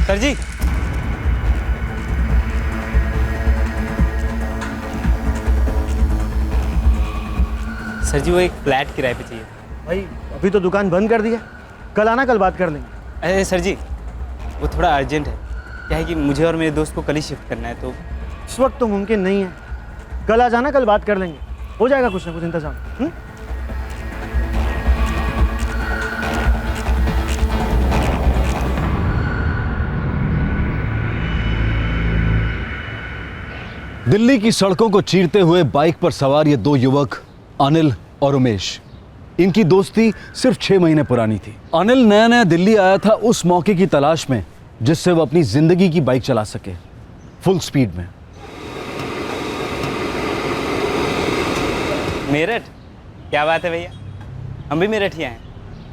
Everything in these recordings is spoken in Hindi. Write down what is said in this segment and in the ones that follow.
सर जी, सर जी वो एक फ्लैट किराए पे चाहिए। भाई अभी तो दुकान बंद कर दी है, कल आना, कल बात कर लेंगे। अरे सर जी वो थोड़ा अर्जेंट है, क्या है कि मुझे और मेरे दोस्त को कल ही शिफ्ट करना है तो। इस वक्त तो मुमकिन नहीं है, कल आ जाना, कल बात कर लेंगे, हो जाएगा कुछ ना कुछ इंतजाम। दिल्ली की सड़कों को चीरते हुए बाइक पर सवार ये दो युवक अनिल और उमेश, इनकी दोस्ती सिर्फ 6 महीने पुरानी थी। अनिल नया नया दिल्ली आया था उस मौके की तलाश में जिससे वो अपनी जिंदगी की बाइक चला सके फुल स्पीड में। मेरठ? क्या बात है भैया, हम भी मेरठिया हैं,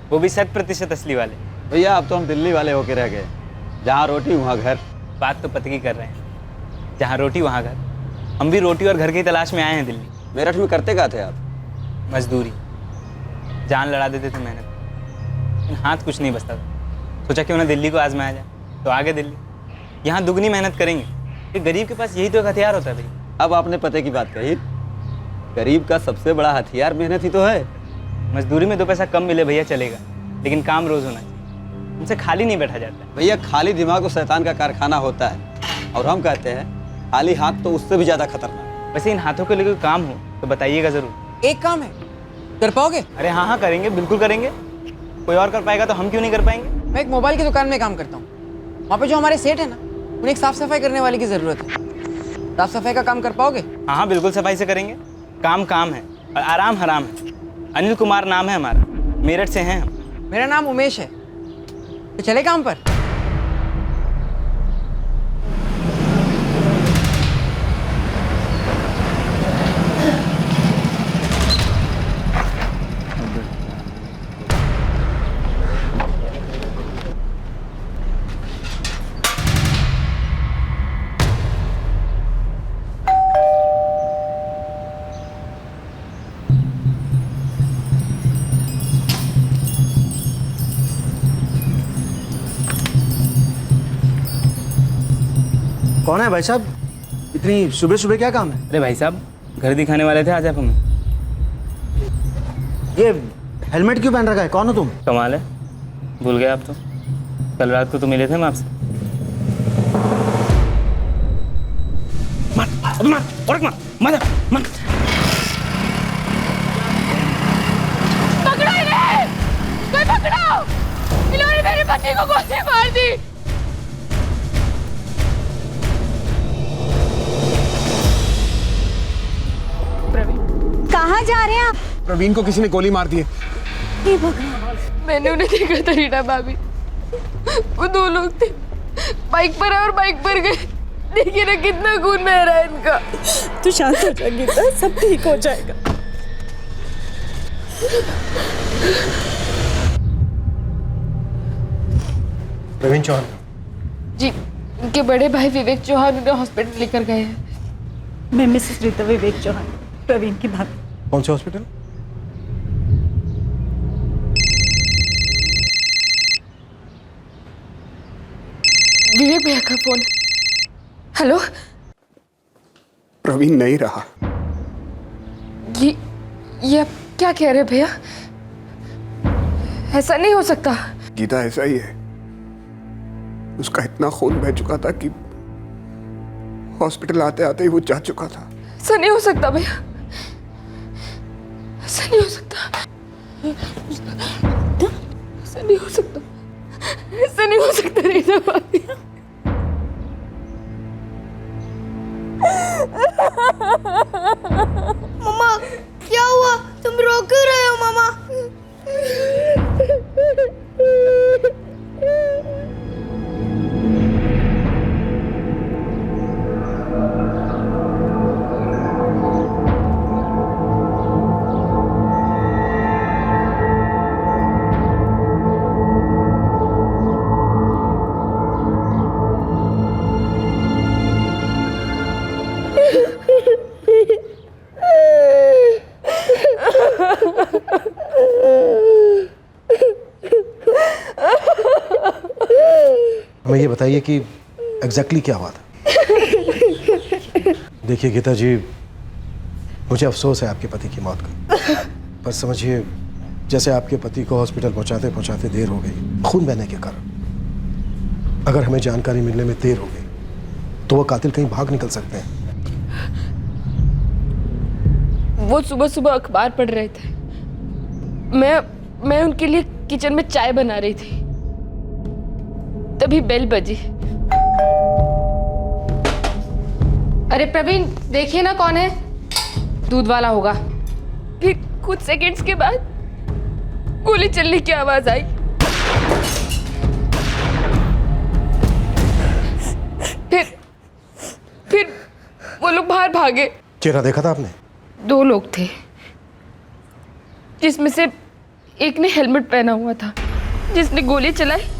वो भी 100% असली वाले। भैया अब तो हम दिल्ली वाले होके रह गए, जहाँ रोटी वहाँ घर। बात तो पते की कर रहे हैं, जहाँ रोटी वहाँ घर। हम भी रोटी और घर की तलाश में आए हैं दिल्ली। मेरठ में करते क्या थे आप? मजदूरी, जान लड़ा देते थे मेहनत, लेकिन हाथ कुछ नहीं बचता था। सोचा क्यों ना दिल्ली को आजमाया जाए, तो आगे दिल्ली। यहाँ दुगनी मेहनत करेंगे, फिर गरीब के पास यही तो एक हथियार होता है भाई। अब आपने पते की बात कही, गरीब का सबसे बड़ा हथियार मेहनत ही तो है। मजदूरी में 2 पैसा कम मिले भैया चलेगा, लेकिन काम रोज होना चाहिए, उनसे खाली नहीं बैठा जाता। भैया खाली दिमाग तो शैतान का कारखाना होता है, और हम कहते हैं खाली हाथ तो उससे भी ज्यादा खतरनाक। वैसे इन हाथों को लेकर काम हो तो बताइएगा जरूर। एक काम है, कर पाओगे? अरे हाँ हाँ करेंगे, बिल्कुल करेंगे। कोई और कर पाएगा तो हम क्यों नहीं कर पाएंगे। मैं एक मोबाइल की दुकान में काम करता हूँ, वहाँ पे जो हमारे सेठ है ना, उन्हें एक साफ सफाई करने वाले की ज़रूरत है। साफ सफाई का काम कर पाओगे? हाँ हाँ बिल्कुल सफाई से करेंगे। काम काम है और आराम हराम है। अनिल कुमार नाम है हमारा, मेरठ से हैं हम। मेरा नाम उमेश है, तो चले काम पर? कौन है भाई साहब, इतनी सुबह सुबह क्या काम है? अरे भाई साहब घर दिखाने वाले थे आज आप हमें। ये हेलमेट क्यों पहन रखा है, कौन हो तुम? कमाल है, भूल गए आप तो। कल रात को तो मिले थे हम आपसे। मार अबे मार, और मार मार मार। पकड़ो इन्हें, कोई पकड़ो, इन्होंने मेरे पति को गोली मार दी। कहाँ जा रहे हैं आप? प्रवीण को किसी ने गोली मार दी है। हे भगवान, मैंने उन्हें देखा था रीना भाभी, वो 2 लोग थे, बाइक पर आए और बाइक पर गए। देखिए ना कितना खून बह रहा है इनका। तू शांत हो जा गीता, सब ठीक हो जाएगा। प्रवीण चौहान जी, इनके बड़े भाई विवेक चौहान उन्हें हॉस्पिटल लेकर गए हैं। मैं मिसेस रीता विवेक चौहान, प्रवीण की भाभी। कौन से हॉस्पिटल? विवेक भैया का फोन। हेलो। प्रवीण नहीं रहा। ये आप क्या कह रहे हैं भैया? ऐसा नहीं हो सकता। गीता ऐसा ही है, उसका इतना खून बह चुका था कि हॉस्पिटल आते आते ही वो जा चुका था। ऐसा नहीं हो सकता भैया, ऐसा नहीं हो सकता, ऐसा नहीं हो सकता, ऐसा नहीं हो सकता रीना भाभी। मम्मा क्या हुआ, तुम रो क्यों रहे हो मामा? हमें ये बताइए कि एग्जैक्टली क्या हुआ था। देखिए गीता जी, मुझे अफसोस है आपके पति की मौत का, पर समझिए जैसे आपके पति को हॉस्पिटल पहुंचाते पहुंचाते देर हो गई खून बहने के कारण, अगर हमें जानकारी मिलने में देर हो गई तो वो कातिल कहीं भाग निकल सकते हैं। वो सुबह सुबह अखबार पढ़ रहे थे, मैं उनके लिए किचन में चाय बना रही थी, तभी बेल बजी। अरे प्रवीण, देखिए ना कौन है। दूध वाला होगा। फिर कुछ सेकंड्स के बाद गोली चलने की आवाज आई। फिर वो लोग बाहर भागे। चेहरा देखा था आपने? 2 लोग थे, जिसमें से एक ने हेलमेट पहना हुआ था। जिसने गोली चलाई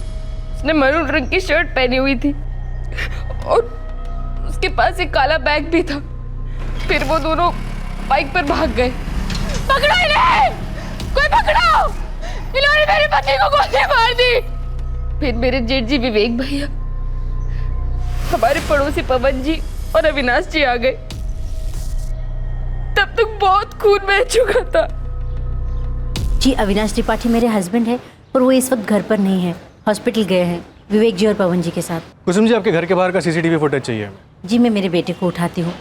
उसने मरून रंग की शर्ट पहनी हुई थी और उसके पास एक काला बैग भी था। फिर वो दोनों बाइक पर भाग गए। पकड़ो इन्हें! कोई पकड़ो! इन्होंने मेरे पति को गोली मार दी। फिर मेरे जेठ जी विवेक भैया, हमारे पड़ोसी पवन जी और अविनाश जी आ गए। तब तक बहुत खून बह चुका था। जी, अविनाश त्रिपाठी मेरे हस्बैंड है और वो इस वक्त घर पर नहीं है, हॉस्पिटल गए हैं विवेक जी और पवन जी के साथ। कुसुम जी, आपके घर के बाहर का सीसीटीवी फुटेज चाहिए। जी, मैं मेरे बेटे को उठाती हूँ,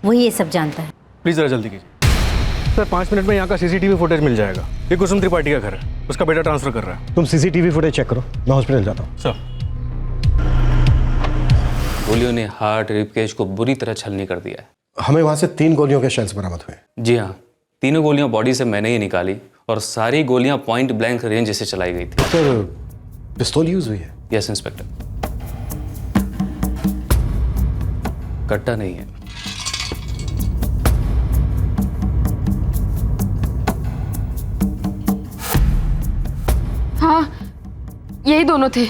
वही ये सब जानता है। प्लीज़ ज़रा जल्दी कीजिए सर। 5 मिनट में यहाँ का सीसीटीवी फुटेज मिल जाएगा। ये कुसुम त्रिपाठी का घर है, उसका बेटा ट्रांसफर कर रहा है। तुम सीसीटीवी फुटेज चेक करो, मैं हॉस्पिटल जाता हूँ। सर। गोलियों ने हार्ट रिबकेज को बुरी तरह छलनी कर दिया है। हमें वहाँ से 3 गोलियों के शेल्स बरामद हुए। जी हाँ, तीनों गोलियां बॉडी से मैंने ही निकाली और सारी गोलियां पॉइंट ब्लैंक रेंज से चलाई गई थी। सर, पिस्तौल यूज हुई है? Yes inspector. कट्टा नहीं है। हाँ, यही दोनों थे।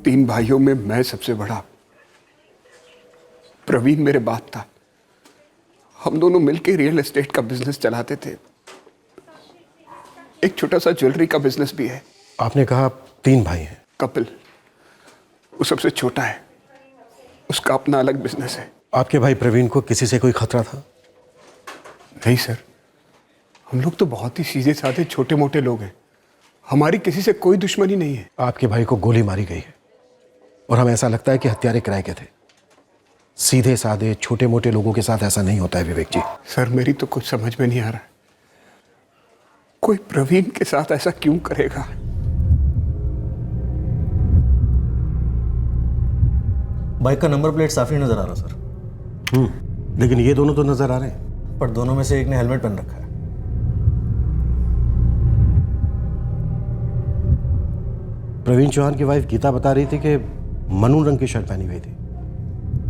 3 भाइयों में मैं सबसे बड़ा। प्रवीण मेरे बाप था। हम दोनों मिलकर रियल एस्टेट का बिजनेस चलाते थे। एक छोटा सा ज्वेलरी का बिजनेस भी है। आपने कहा 3 भाई हैं। कपिल, वो सबसे छोटा है, उसका अपना अलग बिजनेस है। आपके भाई प्रवीण को किसी से कोई खतरा था? नहीं सर, हम लोग तो बहुत ही सीधे साधे छोटे मोटे लोग हैं। हमारी किसी से कोई दुश्मनी नहीं है। आपके भाई को गोली मारी गई है और हमें ऐसा लगता है कि हत्यारे किराए के थे। सीधे साधे छोटे मोटे लोगों के साथ ऐसा नहीं होता है विवेक जी। सर, मेरी तो कुछ समझ में नहीं आ रहा है, कोई प्रवीण के साथ ऐसा क्यों करेगा? बाइक का नंबर प्लेट साफ नहीं नजर आ रहा सर। लेकिन ये दोनों तो नजर आ रहे हैं। पर दोनों में से एक ने हेलमेट पहन रखा है। प्रवीण चौहान की वाइफ गीता बता रही थी कि मरून रंग की शर्ट पहनी हुई थी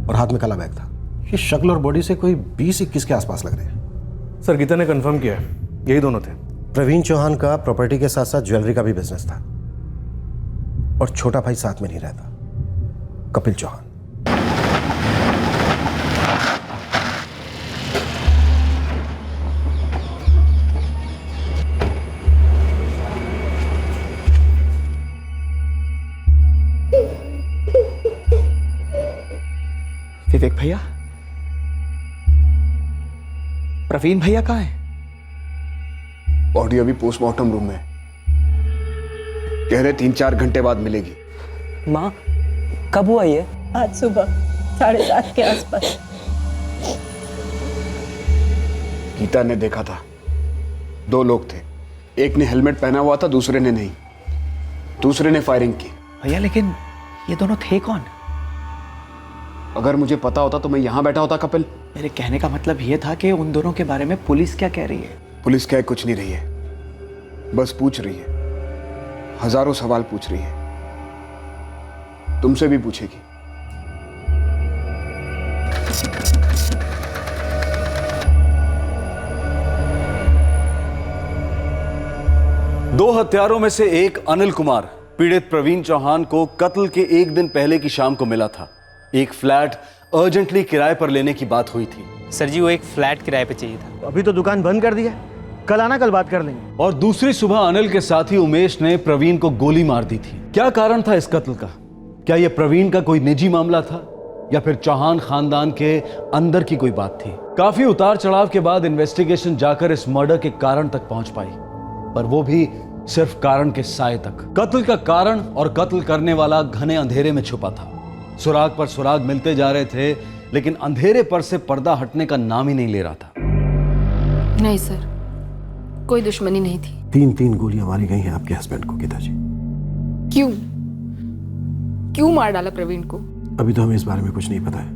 और हाथ में काला बैग था। ये शक्ल और बॉडी से कोई 20-21 के आसपास लग रहे हैं। सर, गीता ने कंफर्म किया है, यही दोनों थे। प्रवीण चौहान का प्रॉपर्टी के साथ साथ ज्वेलरी का भी बिजनेस था और छोटा भाई साथ में नहीं रहता, कपिल चौहान। विवेक भैया, प्रवीण भैया कहाँ है? बॉडी अभी पोस्टमार्टम रूम में, कह रहे 3-4 घंटे बाद मिलेगी। माँ, कब हुआ ये? आज सुबह 7:30 के आसपास। गीता ने देखा था, 2 लोग थे, एक ने हेलमेट पहना हुआ था, दूसरे ने नहीं। दूसरे ने फायरिंग की। भैया, लेकिन ये दोनों थे कौन? अगर मुझे पता होता तो मैं यहां बैठा होता कपिल। मेरे कहने का मतलब ये था कि उन दोनों के बारे में पुलिस क्या कह रही है? पुलिस कह कुछ नहीं रही है, बस पूछ रही है, हजारों सवाल पूछ रही है। तुमसे भी पूछेगी। दो हत्यारों में से एक अनिल कुमार पीड़ित प्रवीण चौहान को कत्ल के 1 दिन पहले की शाम को मिला था। एक फ्लैट अर्जेंटली किराए पर लेने की बात हुई थी। सर जी, वो एक फ्लैट किराए पे चाहिए था। अभी तो दुकान बंद कर दिया, कल आना, कल बात कर लेंगे। और दूसरी सुबह अनिल के साथी उमेश ने प्रवीण को गोली मार दी थी। क्या कारण था इस कत्ल का? क्या यह प्रवीण का कोई निजी मामला था या फिर चौहान खानदान के अंदर की कोई बात थी? काफी उतार चढ़ाव के बाद इन्वेस्टिगेशन जाकर इस मर्डर के कारण तक पहुंच पाई, पर वो भी सिर्फ कारण के साए तक। कत्ल का कारण और कत्ल करने वाला घने अंधेरे में छुपा था। सुराग पर सुराग मिलते जा रहे थे, लेकिन अंधेरे पर से पर्दा हटने का नाम ही नहीं ले रहा था। नहीं सर, कोई दुश्मनी नहीं थी। 3 गोलियां मारी गई हैं आपके हस्बैंड को गीता जी। क्यों क्यों मार डाला प्रवीण को? अभी तो हमें इस बारे में कुछ नहीं पता है,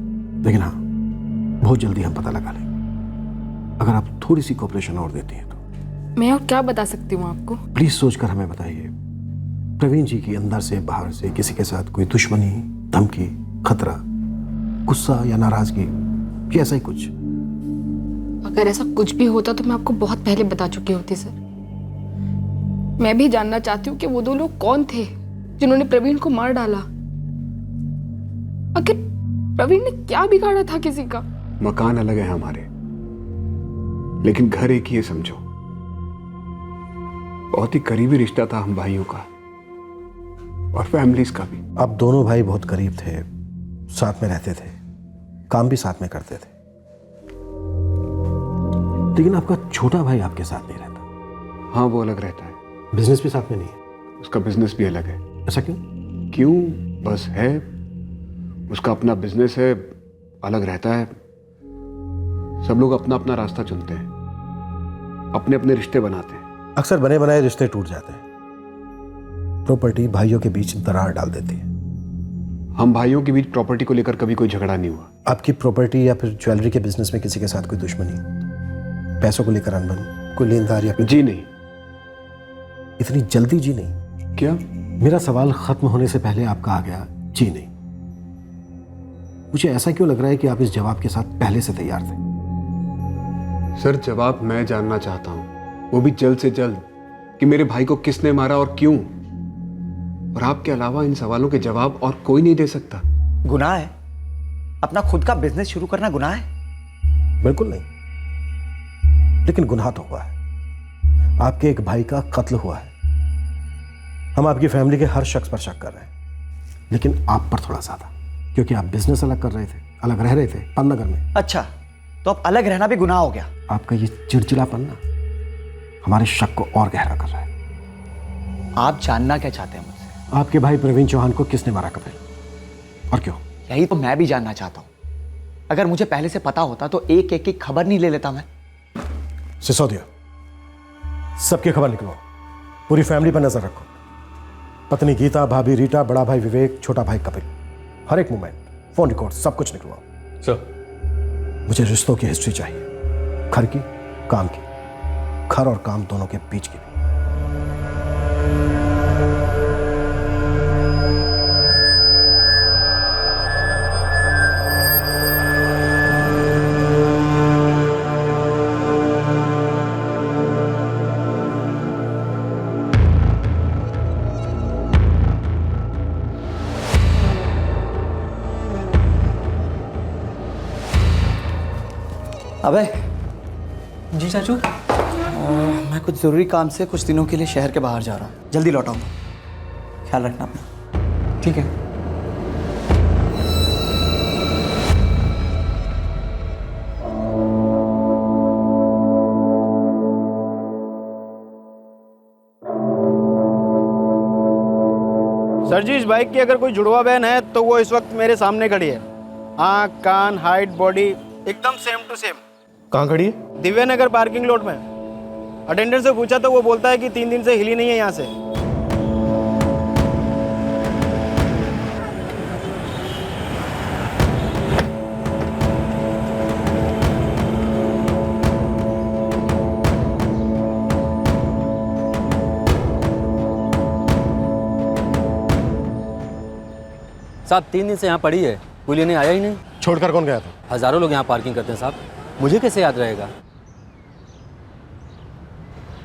लेकिन हाँ, बहुत जल्दी हम पता लगा लेंगे। अगर आप थोड़ी सी कोऑपरेशन और देती हैं तो। मैं और क्या बता सकती हूँ आपको? प्लीज सोचकर हमें बताइए, प्रवीण जी की अंदर से बाहर से किसी के साथ कोई दुश्मनी, धमकी, खतरा, गुस्सा या नाराजगी या ऐसा ही कुछ? अगर ऐसा कुछ भी होता तो मैं आपको बहुत पहले बता चुकी होती सर। मैं भी जानना चाहती हूँ कि वो 2 लोग कौन थे जिन्होंने प्रवीण को मार डाला। आखिर प्रवीण ने क्या बिगाड़ा था किसी का? मकान अलग है हमारे, लेकिन घर एक ही है समझो। बहुत ही करीबी रिश्ता था हम भाइयों का और फैमिलीज का भी। आप दोनों भाई बहुत करीब थे, साथ में रहते थे, काम भी साथ में करते थे, लेकिन आपका छोटा भाई आपके साथ नहीं रहता। हाँ, वो अलग रहता है। बिजनेस भी साथ में नहीं है? उसका बिजनेस भी अलग है। ऐसा क्यों? क्यों? बस है, उसका अपना बिजनेस है, अलग रहता है। सब लोग अपना अपना रास्ता चुनते हैं, अपने अपने रिश्ते बनाते हैं। अक्सर बने बनाए रिश्ते टूट जाते हैं। प्रॉपर्टी भाइयों के बीच दरार डाल देती है। हम भाइयों के बीच प्रॉपर्टी को लेकर कभी कोई झगड़ा नहीं हुआ। आपकी प्रॉपर्टी या फिर ज्वेलरी के बिजनेस में किसी के साथ कोई दुश्मनी, पैसों को लेकर अनबन, कोई लेनदार या जी नहीं। इतनी जल्दी जी नहीं? क्या? मेरा सवाल खत्म होने से पहले आपका आ गया जी नहीं। मुझे ऐसा क्यों लग रहा है कि आप इस जवाब के साथ पहले से तैयार थे? सर, जवाब मैं जानना चाहता हूं, वो भी जल्द से जल्द, कि मेरे भाई को किसने मारा और क्यों। और आपके अलावा इन सवालों के जवाब और कोई नहीं दे सकता। गुनाह है? अपना खुद का बिजनेस शुरू करना गुनाह है? बिल्कुल नहीं, लेकिन गुनाह तो हुआ है। आपके एक भाई का कत्ल हुआ है। हम आपकी फैमिली के हर शख्स पर शक कर रहे हैं, लेकिन आप पर थोड़ा ज्यादा, क्योंकि आप बिजनेस अलग कर रहे थे, अलग रह रहे थे पन्नगर में। अच्छा, तो अब अलग रहना भी गुनाह हो गया? आपका ये चिड़चिड़ापन ना हमारे शक को और गहरा कर रहा है। आप जानना क्या चाहते हैं मुझसे? आपके भाई प्रवीण चौहान को किसने मारा कपिल, और क्यों? यही तो मैं भी जानना चाहता हूं। अगर मुझे पहले से पता होता तो एक एक की खबर नहीं ले लेता मैं। सिसोदिया, सबकी खबर निकलो, पूरी फैमिली पर नजर रखो। पत्नी गीता, भाभी रीटा, बड़ा भाई विवेक, छोटा भाई कपिल, हर एक मूवमेंट, फोन रिकॉर्ड, सब कुछ निकलवाओ। सर, मुझे रिश्तों की हिस्ट्री चाहिए, घर की, काम की, घर और काम दोनों के बीच की। अबे जी चाचू, मैं कुछ ज़रूरी काम से कुछ दिनों के लिए शहर के बाहर जा रहा हूँ, जल्दी लौट आऊँगा। ख्याल रखना अपना। ठीक है। सर जी, इस बाइक की अगर कोई जुड़वा बहन है तो वो इस वक्त मेरे सामने खड़ी है। आँख, कान, हाइट, बॉडी एकदम सेम टू सेम। कहाँ खड़ी है? दिव्या नगर पार्किंग लॉट में। अटेंडेंट से पूछा तो वो बोलता है कि 3 दिन से हिली नहीं है यहाँ से। साहब 3 दिन से यहाँ पड़ी है, कोई लेने आया ही नहीं। छोड़कर कौन गया था? हज़ारों लोग यहाँ पार्किंग करते हैं साहब, मुझे कैसे याद रहेगा?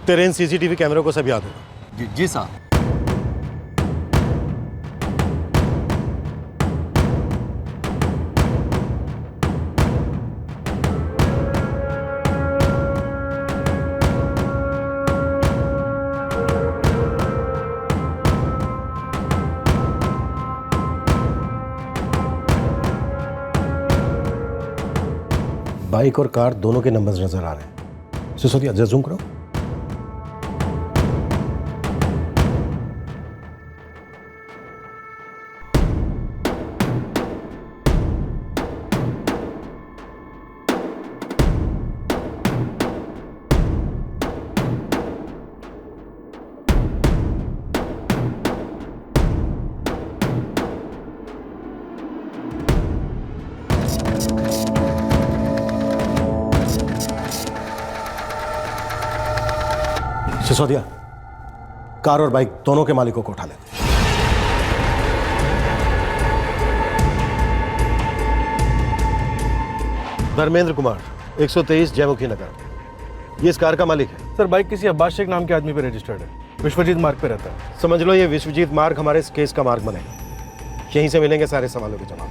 तेरे इन सीसीटीवी कैमरे को सब याद होगा। जी साहब। बाइक और कार दोनों के नंबर्स नजर आ रहे हैं। सिसोदिया जरा जूम करो। सिसोदिया, कार और बाइक दोनों के मालिकों को उठा लेते। धर्मेंद्र कुमार, 123 जयमुखी नगर, ये इस कार का मालिक है। सर बाइक किसी अब्बास शेख नाम के आदमी पे रजिस्टर्ड है, विश्वजीत मार्ग पे रहता है। समझ लो ये विश्वजीत मार्ग हमारे इस केस का मार्ग बनेगा। यहीं से मिलेंगे सारे सवालों के जवाब।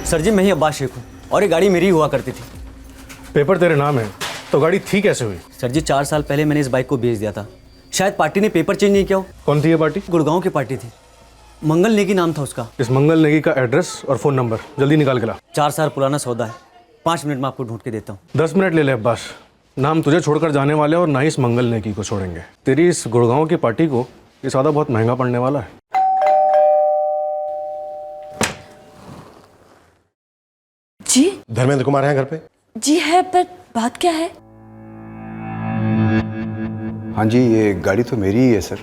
सर जी मैं ही अब्बास शेख हूँ और ये गाड़ी मेरी हुआ करती थी। पेपर तेरे नाम है तो गाड़ी थी कैसे हुई? सर जी 4 साल पहले मैंने इस बाइक को बेच दिया था। शायद पार्टी ने पेपर चेंज नहीं किया हो। कौन थी ये पार्टी? गुड़गांव की पार्टी थी, मंगल नेगी नाम था उसका। इस मंगल नेगी का एड्रेस और फोन नंबर जल्दी निकाल के ला। 4 साल पुराना सौदा है, 5 मिनट में आपको ढूंढ के देता हूँ। 10 मिनट ले ले अब्बास, नाम तुझे छोड़कर जाने वाले और ना ही इस मंगल नेगी को छोड़ेंगे। तेरी इस गुड़गांव की पार्टी को ये सौदा बहुत महंगा पड़ने वाला है। जी धर्मेंद्र कुमार है घर पे? जी है, पर बात क्या है? हाँ जी, ये गाड़ी तो मेरी ही है सर,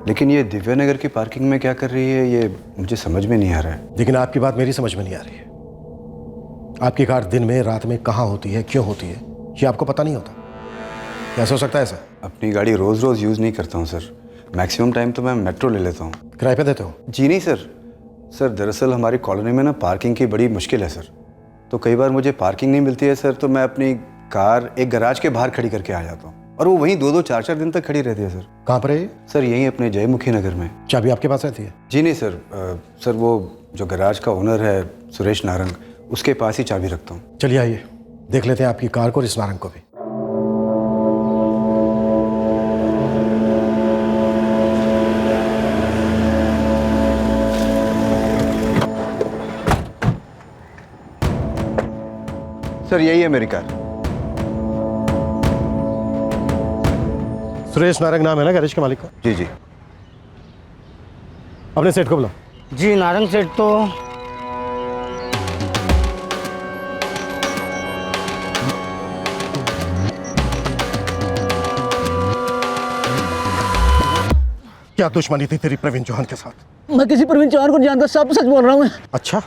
लेकिन ये दिव्या नगर की पार्किंग में क्या कर रही है ये मुझे समझ में नहीं आ रहा है। लेकिन आपकी बात मेरी समझ में नहीं आ रही है। आपकी कार दिन में रात में कहाँ होती है, क्यों होती है, ये आपको पता नहीं होता। कैसे हो सकता है सर? अपनी गाड़ी रोज़ रोज़ यूज़ नहीं करता हूँ सर, मैक्सिमम टाइम तो मैं मेट्रो ले लेता हूँ। किराए पे देते हो? जी नहीं सर, दरअसल हमारी कॉलोनी में ना पार्किंग की बड़ी मुश्किल है सर, तो कई बार मुझे पार्किंग नहीं मिलती है सर, तो मैं अपनी कार एक गैराज के बाहर खड़ी करके आ जाता हूँ और वो वहीं 2-2 4-4 दिन तक खड़ी रहती है सर। कहाँ पर है? सर यहीं अपने जयमुखी नगर में। चाबी आपके पास रहती है? जी नहीं सर, सर वो जो गैराज का ओनर है सुरेश नारंग, उसके पास ही चाबी रखता हूँ। चलिए आइए देख लेते हैं आपकी कार को और इस नारंग को भी। सर यही है मेरी कार। सुरेश नारंग नाम है ना गैरेज के मालिक का? जी जी। अपने सेठ को बुलाओ। जी नारंग सेठ तो क्या दुश्मनी थी तेरी प्रवीण चौहान के साथ? मैं किसी प्रवीण चौहान को नहीं जानता, सब सच बोल रहा हूँ मैं। अच्छा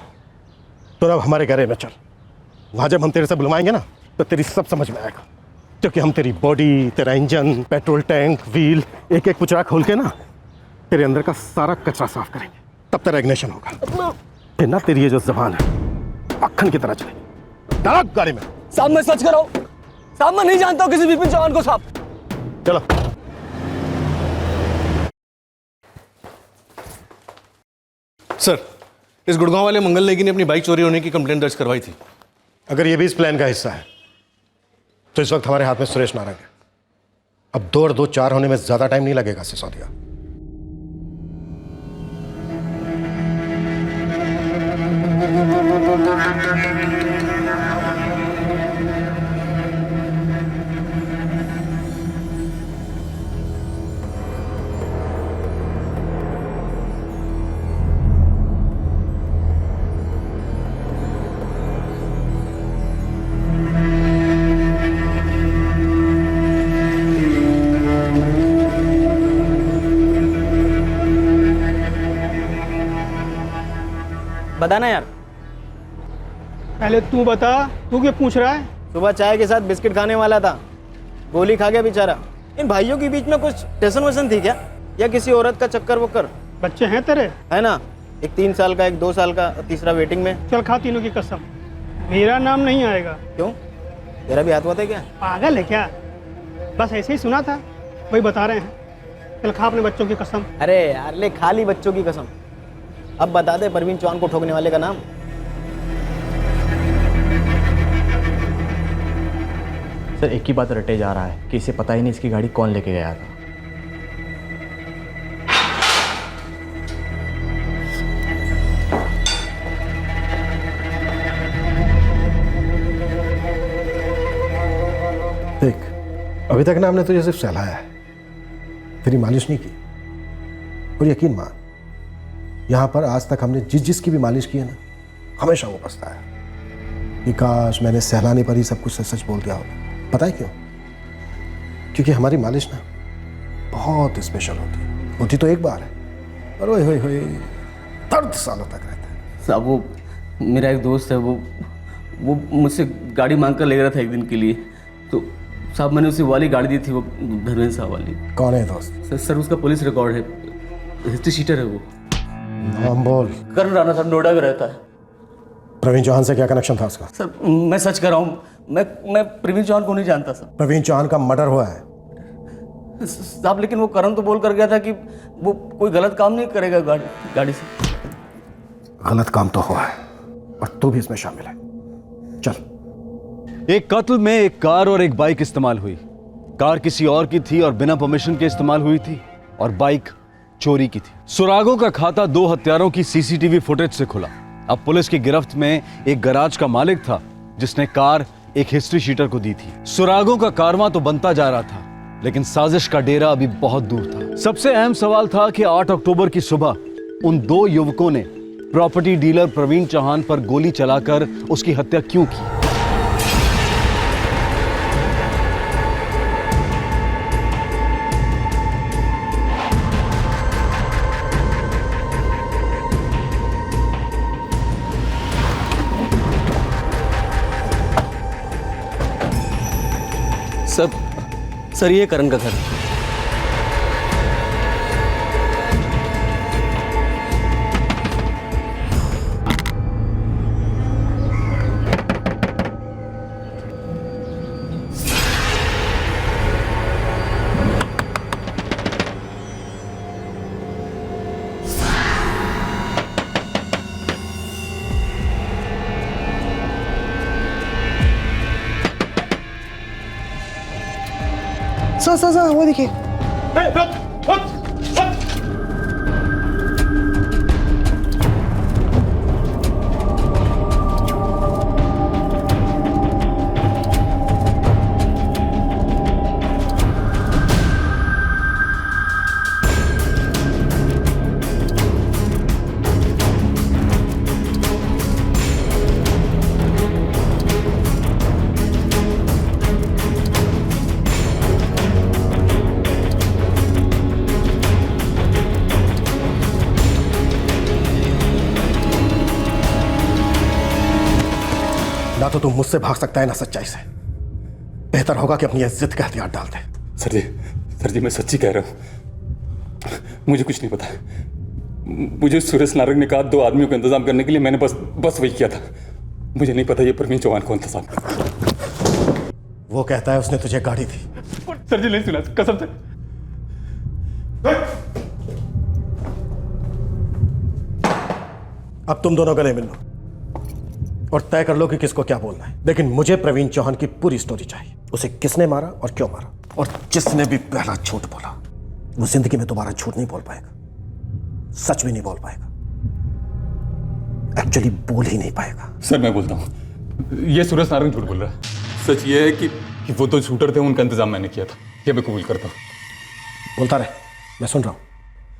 तो अब हमारे गैरेज में चल, वहां जब हम तेरे से बुलवाएंगे ना तो तेरी सब समझ में आएगा, क्योंकि हम तेरी बॉडी, तेरा इंजन, पेट्रोल टैंक, व्हील, एक एक पुचरा खोल के ना तेरे अंदर का सारा कचरा साफ करेंगे, तब तेरा इग्निशन होगा। फिर ना तेरी ये जो जबान है मक्खन की तरह चलेगी। डाल गाड़ी में। साहब मैं सच कर रहा हूँ, साहब मैं नहीं जानता हूँ किसी विपिन चौहान को। साहब चलो। सर इस गुड़गांव वाले मंगल नेगी ने अपनी बाइक चोरी होने की कंप्लेंट दर्ज करवाई थी। अगर ये भी इस प्लान का हिस्सा है तो इस वक्त हमारे हाथ में सुरेश नारंग है। अब 2 और 2 4 होने में ज्यादा टाइम नहीं लगेगा सिसोदिया। बताना यार। पहले तू बता, तू क्यों पूछ रहा है? सुबह चाय के साथ बिस्किट खाने वाला था, गोली खा गया बेचारा। इन भाइयों के बीच में कुछ टेंशन वेशन थी क्या, या किसी औरत का चक्कर वक्कर? बच्चे हैं तेरे? है ना, एक 3 साल का, एक 2 साल का, तीसरा वेटिंग में। चल खा तीनों की कसम, मेरा नाम नहीं आएगा। क्यों, तेरा भी हाथ हुआ था क्या? पागल है क्या? बस ऐसे ही सुना था, वही बता रहे हैं। चल खा अपने बच्चों की कसम। अरे यार ले, खा ली बच्चों की कसम। अब बता दे प्रवीण चौहान को ठोकने वाले का नाम। सर एक ही बात रटे जा रहा है कि इसे पता ही नहीं इसकी गाड़ी कौन लेके गया था। देख, अभी तक ना हमने तुझे सिर्फ सहलाया है, तेरी मालिश नहीं की। और यकीन मान, यहां पर आज तक हमने जिसकी भी मालिश की है ना, हमेशा वो पछता है कि काश मैंने सहलाने पर ही सब कुछ सच बोल दिया होता। पता है क्यों? क्योंकि हमारी मालिश ना बहुत स्पेशल होती तो एक बार है, पर ओए होए होए दर्द सालों तक रहता है। साहब वो मेरा एक दोस्त है, वो मुझसे गाड़ी मांग कर ले रहा था एक दिन के लिए, तो साहब मैंने उसे वाली गाड़ी दी थी, वो धर्मेंद्र साहब वाली। कौन है दोस्त? सर उसका पुलिस रिकॉर्ड है, हिस्ट्री शीटर है वो। नाम बोल। करण राणा साहब, नोएडा में रहता है। प्रवीण चौहान से क्या कनेक्शन था उसका? सर मैं सच कर रहा हूँ, मैं प्रवीण चौहान को नहीं जानता सर। प्रवीण चौहान का मर्डर हुआ है साहब, लेकिन वो करण तो बोल कर गया था कि वो कोई गलत काम नहीं करेगा गाड़ी से। गलत काम तो हुआ है और तू भी इसमें शामिल है। चल। एक कत्ल में एक कार और एक बाइक इस्तेमाल हुई। कार किसी और की थी और बिना परमिशन के इस्तेमाल हुई थी, और बाइक चोरी की थी। सुरागों का खाता दो हत्यारों की सीसीटीवी फुटेज से खुला। अब पुलिस की गिरफ्त में एक गैराज का मालिक था जिसने कार एक हिस्ट्री शीटर को दी थी। सुरागों का कारवां तो बनता जा रहा था, लेकिन साजिश का डेरा अभी बहुत दूर था। सबसे अहम सवाल था कि 8 अक्टूबर की सुबह उन दो युवकों ने प्रॉपर्टी डीलर प्रवीण चौहान पर गोली चलाकर उसकी हत्या क्यों की। सर ये करण का घर है। सर वो देखिए। ना तो तुम मुझसे भाग सकता है ना सच्चाई से। बेहतर होगा कि अपनी इज्जत का हथियार डाल दे। सर जी मैं सच्ची कह रहा हूँ, मुझे कुछ नहीं पता। मुझे सुरेश नारंग ने कहा 2 आदमियों का इंतजाम करने के लिए, मैंने बस वही किया था। मुझे नहीं पता ये प्रवीण चौहान कौन था साहब। वो कहता है उसने तुझे गाड़ी दी। सर जी नहीं सुना, कसम से। अब तुम दोनों गले मिल लो और तय कर लो कि किसको क्या बोलना है। लेकिन मुझे प्रवीण चौहान की पूरी स्टोरी चाहिए। उसे किसने मारा और क्यों मारा, और जिसने भी पहला झूठ बोला वो जिंदगी में दोबारा झूठ नहीं बोल पाएगा, सच भी नहीं बोल पाएगा, एक्चुअली बोल ही नहीं पाएगा। सर मैं बोलता हूँ, ये सुरेश नारंग झूठ बोल रहा है। सच ये है कि वो 2 शूटर थे, उनका इंतजाम मैंने किया था। ये मैं कबूल करता हूँ। बोलता रहे, मैं सुन रहा हूँ।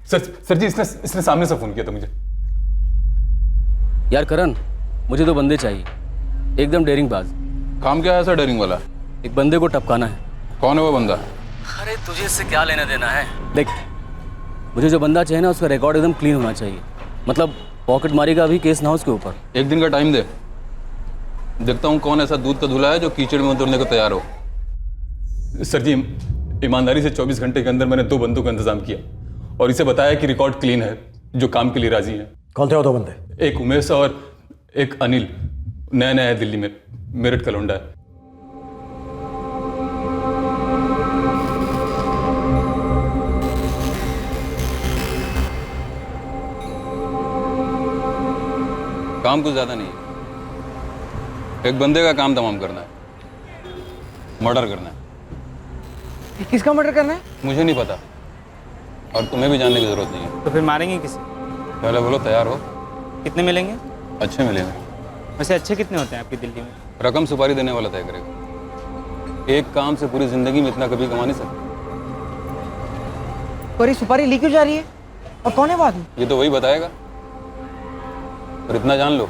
सर जी इसने सामने से फोन किया था मुझे। यार करण, मुझे 2 बंदे चाहिए, एकदम डेयरिंग बाज। काम क्या है ऐसा डेयरिंग वाला? एक बंदे को टपकाना है। कौन है वो बंदा? अरे तुझे इससे क्या लेना देना है? देख, मुझे जो बंदा चाहिए ना उसका रिकॉर्ड एकदम क्लीन होना चाहिए। मतलब पॉकेट मारी का भी केस ना हो उसके ऊपर। 1 दिन का टाइम दे, देखता हूँ कौन ऐसा दूध का धुला है जो कीचड़ में उतरने को तैयार हो। सर जी ईमानदारी से 24 घंटे के अंदर मैंने 2 बंदों का इंतजाम किया और इसे बताया कि रिकॉर्ड क्लीन है, जो काम के लिए राजी है। कौन थे वो 2 बंदे? एक उमेश और एक अनिल, नया है दिल्ली में, मेरठ का लौंडा है। काम कुछ ज्यादा नहीं है, एक बंदे का काम तमाम करना है, मर्डर करना है। किसका मर्डर करना है? मुझे नहीं पता और तुम्हें भी जानने की जरूरत नहीं है। तो फिर मारेंगे किसे? पहले बोलो तैयार हो। कितने मिलेंगे? अच्छे मिलेंगे। वैसे अच्छे कितने होते हैं आपकी दिल्ली में? रकम सुपारी देने वाला तय करेगा। एक काम से पूरी जिंदगी में इतना कभी कमा नहीं सकते। पर ये सुपारी ली क्यों जा रही है और कौन है वो आदमी? ये तो वही बताएगा। और इतना जान लो,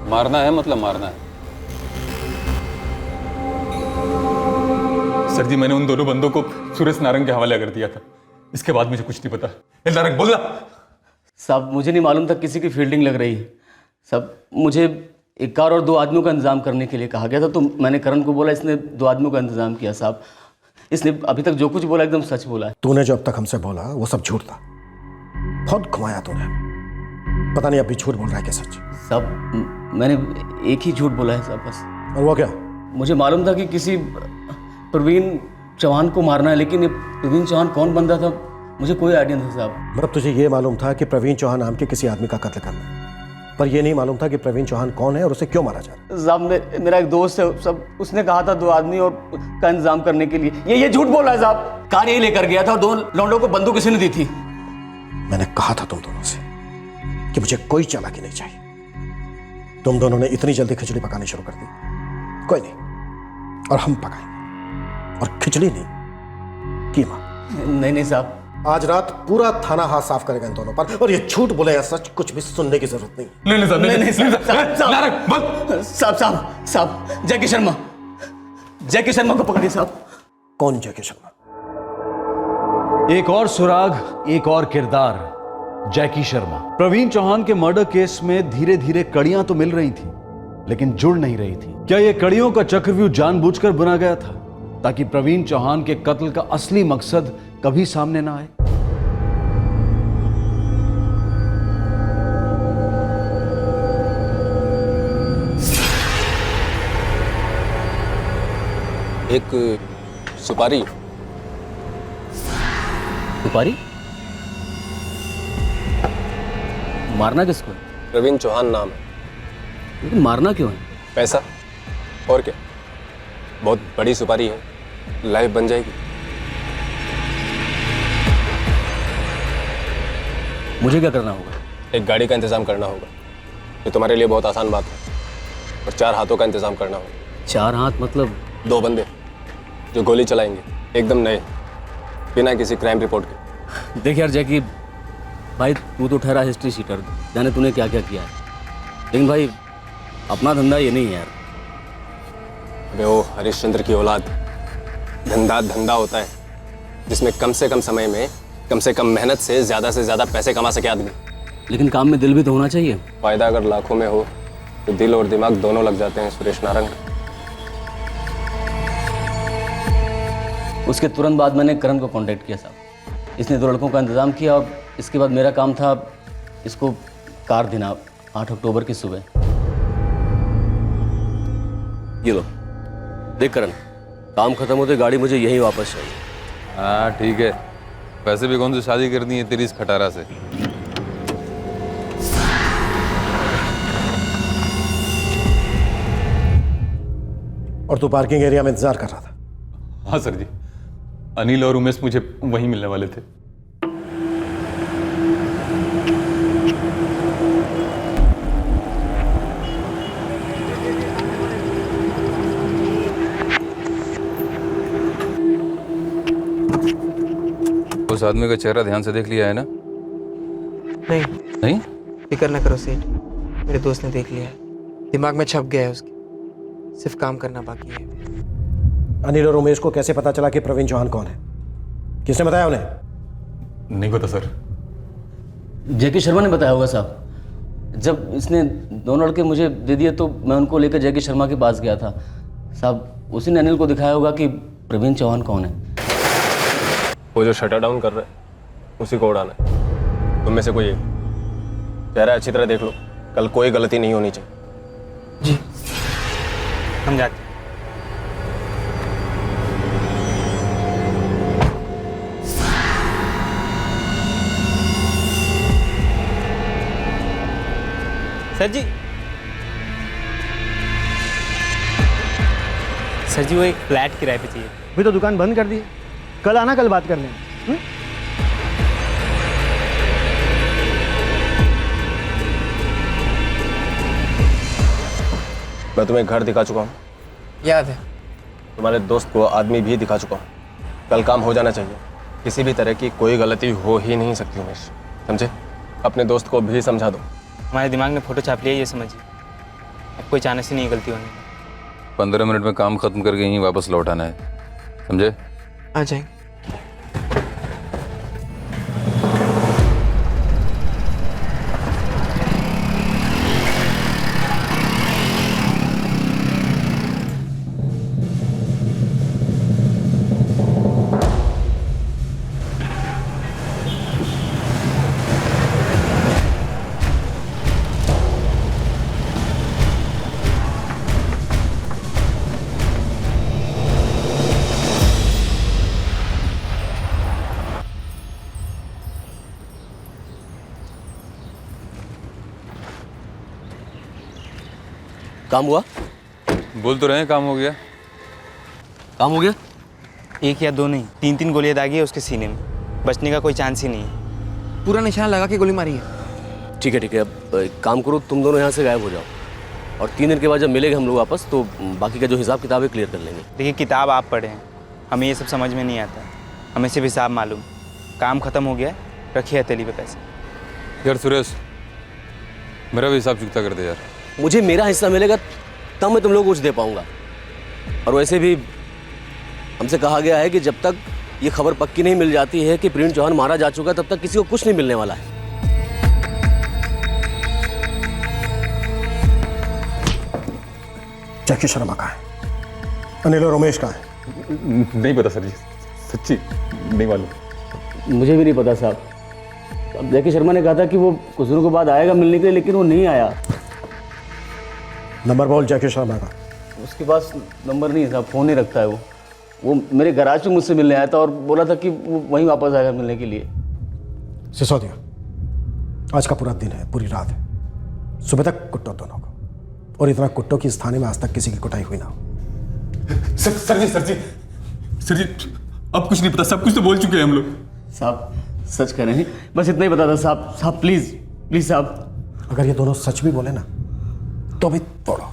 मारना है मतलब मारना है। सर जी, मैंने उन दोनों बंदों को सुरेश नारंग के हवाले कर दिया था। इसके बाद मुझे कुछ नहीं पता। नारंग बोलना। साहब मुझे नहीं मालूम था किसी की फील्डिंग लग रही है। सब मुझे एक कार और 2 आदमियों का इंतजाम करने के लिए कहा गया था, तो मैंने करण को बोला, इसने 2 आदमियों का इंतजाम किया। साहब इसने अभी तक जो कुछ बोला एकदम सच बोला है। तूने जो अब तक हमसे बोला वो सब झूठ था। बहुत घुमाया तूने, पता नहीं अब भी झूठ बोल रहा है क्या सच? साहब मैंने एक ही झूठ बोला है साहब, बस। और वो क्या? मुझे मालूम था कि किसी प्रवीण चौहान को मारना है, लेकिन ये प्रवीण चौहान कौन बंदा था मुझे कोई आइडिया नहीं था साहब। मतलब तुझे ये मालूम था कि प्रवीण चौहान नाम के किसी आदमी का कत्ल करना है, पर ये नहीं मालूम था कि प्रवीण चौहान कौन है और उसे क्यों मारा जा रहा है? साहब मेरा एक दोस्त है, सब उसने कहा था 2 आदमी और का इंतजाम करने के लिए। ये झूठ बोल रहा है साहब। कार यही लेकर गया था और 2 लौंडों को बंदूक किसी ने दी थी। मैंने कहा था तुम दोनों से कि मुझे कोई चालाकी नहीं चाहिए। तुम दोनों ने इतनी जल्दी खिचड़ी पकानी शुरू कर दी। कोई नहीं, और हम पकाएंगे, और खिचड़ी नहीं कीमा। नहीं साहब, आज रात पूरा थाना हाथ साफ करेगा इन दोनों पर, और ये झूठ बोले या सच कुछ भी सुनने की जरूरत नहीं। साहब जैकी शर्मा को पकड़िए साहब। कौन जैकी शर्मा? एक और सुराग, एक और किरदार, जैकी शर्मा। प्रवीण चौहान के मर्डर केस में धीरे धीरे कड़ियां तो मिल रही थी, लेकिन जुड़ नहीं रही थी। क्या यह कड़ियों का चक्रव्यूह जानबूझकर बुना गया था ताकि प्रवीण चौहान के कत्ल का असली मकसद कभी सामने ना आए? एक सुपारी। सुपारी? मारना किसको है? प्रवीण चौहान नाम है। लेकिन मारना क्यों है? पैसा, और क्या। बहुत बड़ी सुपारी है, लाइफ बन जाएगी। मुझे क्या करना होगा? एक गाड़ी का इंतजाम करना होगा। ये तुम्हारे लिए बहुत आसान बात है। और 4 हाथों का इंतजाम करना होगा। 4 हाथ मतलब? 2 बंदे जो गोली चलाएंगे, एकदम नए, बिना किसी क्राइम रिपोर्ट के। देख यार जैकी भाई, तू तो ठहरा हिस्ट्री शीटर, जाने तूने क्या क्या किया है, लेकिन भाई अपना धंधा ये नहीं है यार। अबे वो हरिश्चंद्र की औलाद, धंधा होता है जिसमें कम से कम समय में कम से कम मेहनत से ज़्यादा पैसे कमा सके आदमी। लेकिन काम में दिल भी तो होना चाहिए। फायदा अगर लाखों में हो तो दिल और दिमाग दोनों लग जाते हैं सुरेश नारंग। उसके तुरंत बाद मैंने करण को कांटेक्ट किया साहब। इसने 2 लड़कों का इंतजाम किया और इसके बाद मेरा काम था इसको कार देना 8 अक्टूबर की सुबह। ये लो देख करण, काम खत्म होते गाड़ी मुझे यही वापस चाहिए। हाँ ठीक है, वैसे भी कौन सी शादी करनी है तेरी इस खटारा से। और तू पार्किंग एरिया में इंतजार कर रहा था? हाँ सर जी, अनिल और उमेश मुझे वहीं मिलने वाले थे। उस आदमी का चेहरा ध्यान से देख लिया है ना? नहीं? फिक्र ना करो सेठ, मेरे दोस्त ने देख लिया है, दिमाग में छप गया है उसके, सिर्फ काम करना बाकी है। अनिल और उमेश को कैसे पता चला कि प्रवीण चौहान कौन है? किसने बताया उन्हें? नहीं पता सर। जैकी शर्मा ने बताया होगा साहब। जब इसने 2 लड़के मुझे दे दिए तो मैं उनको लेकर जैकी शर्मा के पास गया था साहब। उसी ने अनिल को दिखाया होगा कि प्रवीण चौहान कौन है। वो जो शटर डाउन कर रहा है उसी को उड़ाना है। तुम में से कोई एक चेहरा अच्छी तरह देख लो, कल कोई गलती नहीं होनी चाहिए। जी हम जाते। सर जी वो एक फ्लैट किराए पे चाहिए। अभी तो दुकान बंद कर दी है, कल आना, कल बात कर लेंगे। मैं तुम्हें घर दिखा चुका हूँ। याद है, तुम्हारे दोस्त को आदमी भी दिखा चुका हूँ। कल काम हो जाना चाहिए। किसी भी तरह की कोई गलती हो ही नहीं सकती उमेश, समझे? अपने दोस्त को भी समझा दो। हमारे दिमाग में फ़ोटो छाप लिया, ये समझिए। अब कोई चांस ही नहीं गलती होने की। 15 मिनट में काम खत्म करके यहीं वापस लौट आना है, समझे? आ जाएंगे। काम हुआ? बोल तो रहे हैं काम हो गया। काम हो गया? एक या दो नहीं, 3-3 गोलियां दागी है उसके सीने में। बचने का कोई चांस ही नहीं है। पूरा निशाना लगा के गोली मारी है। ठीक है, अब एक काम करो, तुम दोनों यहाँ से गायब हो जाओ और 3 दिन के बाद जब मिलेंगे हम लोग वापस तो बाकी का जो हिसाब किताब है क्लियर कर लेंगे। देखिए, किताब आप पढ़े हैं, हमें ये सब समझ में नहीं आता। हमें सिर्फ हिसाब मालूम। काम खत्म हो गया, रखिए हथेली पे पैसे। यार सुरेश, मेरा भी हिसाब चुकता कर दे यार। मुझे मेरा हिस्सा मिलेगा तब मैं तुम लोगों को कुछ दे पाऊंगा। और वैसे भी हमसे कहा गया है कि जब तक ये खबर पक्की नहीं मिल जाती है कि प्रवीण चौहान मारा जा चुका, तब तक किसी को कुछ नहीं मिलने वाला है। जैकी शर्मा कहाँ है? अनिल और उमेश कहाँ है? नहीं पता सर जी, सच्ची नहीं मालूम। मुझे भी नहीं पता साहब। अब जैकी शर्मा ने कहा था कि वो कुछ दिनों के बाद आएगा मिलने के लिए, लेकिन वो नहीं आया। नंबर बोल जैकी शर्मा का। उसके पास नंबर नहीं साहब, फ़ोन नहीं रखता है वो मेरे गैराज में मुझजसे मिलने आया था और बोला था कि वो वहीं वापस आएगा मिलने के लिए। सिसोदिया, आज का पूरा दिन है, पूरी रात है, सुबह तक कुट्टो दोनों को। और इतना कुट्टो की इस थाने में आज तक किसी की कुटाई हुई ना हो। सर जी अब कुछ नहीं पता, सब कुछ तो बोल चुके हैं हम लोग। साहब सच कह रहे हैं, बस इतना ही पता था साहब प्लीज साहब। अगर ये दोनों सच भी बोले ना तो भी तोड़ो,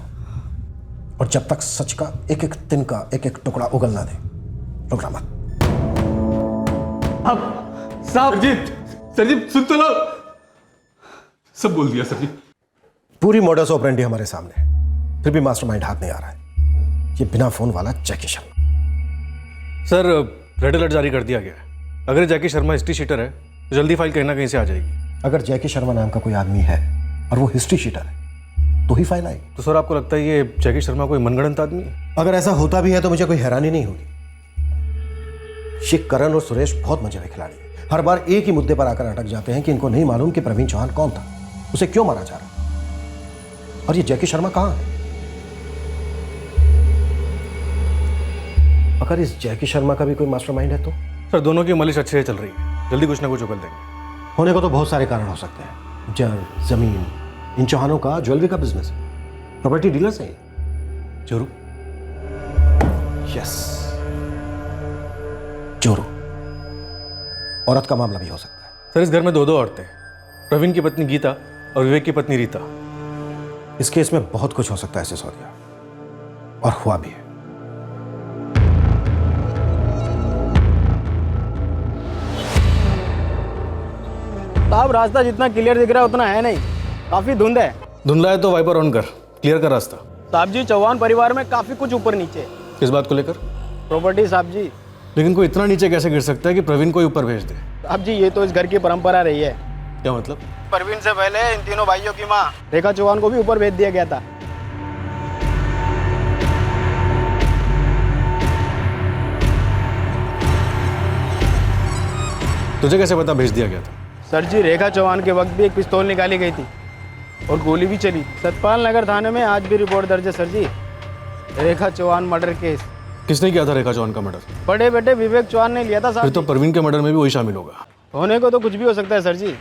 और जब तक सच का एक एक दिन का एक एक टुकड़ा उगल ना दे, रुकना मत। अब साहब सर जी सुन तो लो, सब बोल दिया सर जी। पूरी मॉडस ऑपरेंडी हमारे सामने है, फिर भी मास्टरमाइंड हाथ नहीं आ रहा है। ये बिना फोन वाला जैकी शर्मा। सर, रेड अलर्ट जारी कर दिया गया है। अगर जैकी शर्मा हिस्ट्री शीटर है तो जल्दी फाइल कहीं ना कहीं से आ जाएगी। अगर जैकी शर्मा नाम का कोई आदमी है और वो हिस्ट्री शीटर है तो ही फाइल आएगी। तो सर, आपको लगता है ये जैकी शर्मा कोई मनगढ़ंत आदमी है? अगर ऐसा होता भी है तो मुझे कोई हैरानी नहीं होगी। ये करण और सुरेश बहुत मजे में खिलाड़ी हैं। हर बार एक ही मुद्दे पर आकर अटक जाते हैं कि इनको नहीं मालूम कि प्रवीण चौहान कौन था, उसे क्यों मारा जा रहा, और ये जैकी शर्मा कहां है। अगर इस जैकी शर्मा का भी कोई मास्टरमाइंड है तो? सर, दोनों की मलिश अच्छे से चल रही है, जल्दी कुछ ना कुछ उगल देंगे। होने को तो बहुत सारे कारण हो सकते हैं। जर, जमीन, इन चौहानों का ज्वेलरी का बिजनेस है, प्रॉपर्टी डीलर्स हैं। जोरू? यस, जोरू। औरत का मामला भी हो सकता है। सर, इस घर में 2 औरतें, प्रवीण की पत्नी गीता और विवेक की पत्नी रीता। इस केस में बहुत कुछ हो सकता है सिसोदिया, और हुआ भी है। साहब, रास्ता जितना क्लियर दिख रहा है उतना है नहीं, काफी धुंध है। धुंधला है तो वाइपर ऑन कर, क्लियर कर रास्ता। साहब जी, चौहान परिवार में काफी कुछ ऊपर नीचे। किस बात को लेकर? प्रॉपर्टी साहब जी। लेकिन कोई इतना नीचे कैसे गिर सकता है कि प्रवीण को ऊपर भेज दे? साहब जी, ये तो इस घर की परंपरा रही है। क्या मतलब? प्रवीण से पहले इन तीनों भाइयों की माँ रेखा चौहान को भी ऊपर भेज दिया गया था। तुझे कैसे पता भेज दिया गया था? सर जी, रेखा चौहान के वक्त भी एक पिस्तौल निकाली गई थी और गोली भी चली। सतपाल नगर थाने में आज भी रिपोर्ट दर्ज है सर जी, रेखा चौहान मर्डर केस। किसने किया था रेखा चौहान का मर्डर? बड़े बेटे विवेक चौहान ने लिया था साहब। फिर तो प्रवीण के मर्डर में भी वही शामिल होगा। होने को तो कुछ भी हो सकता है सर जी,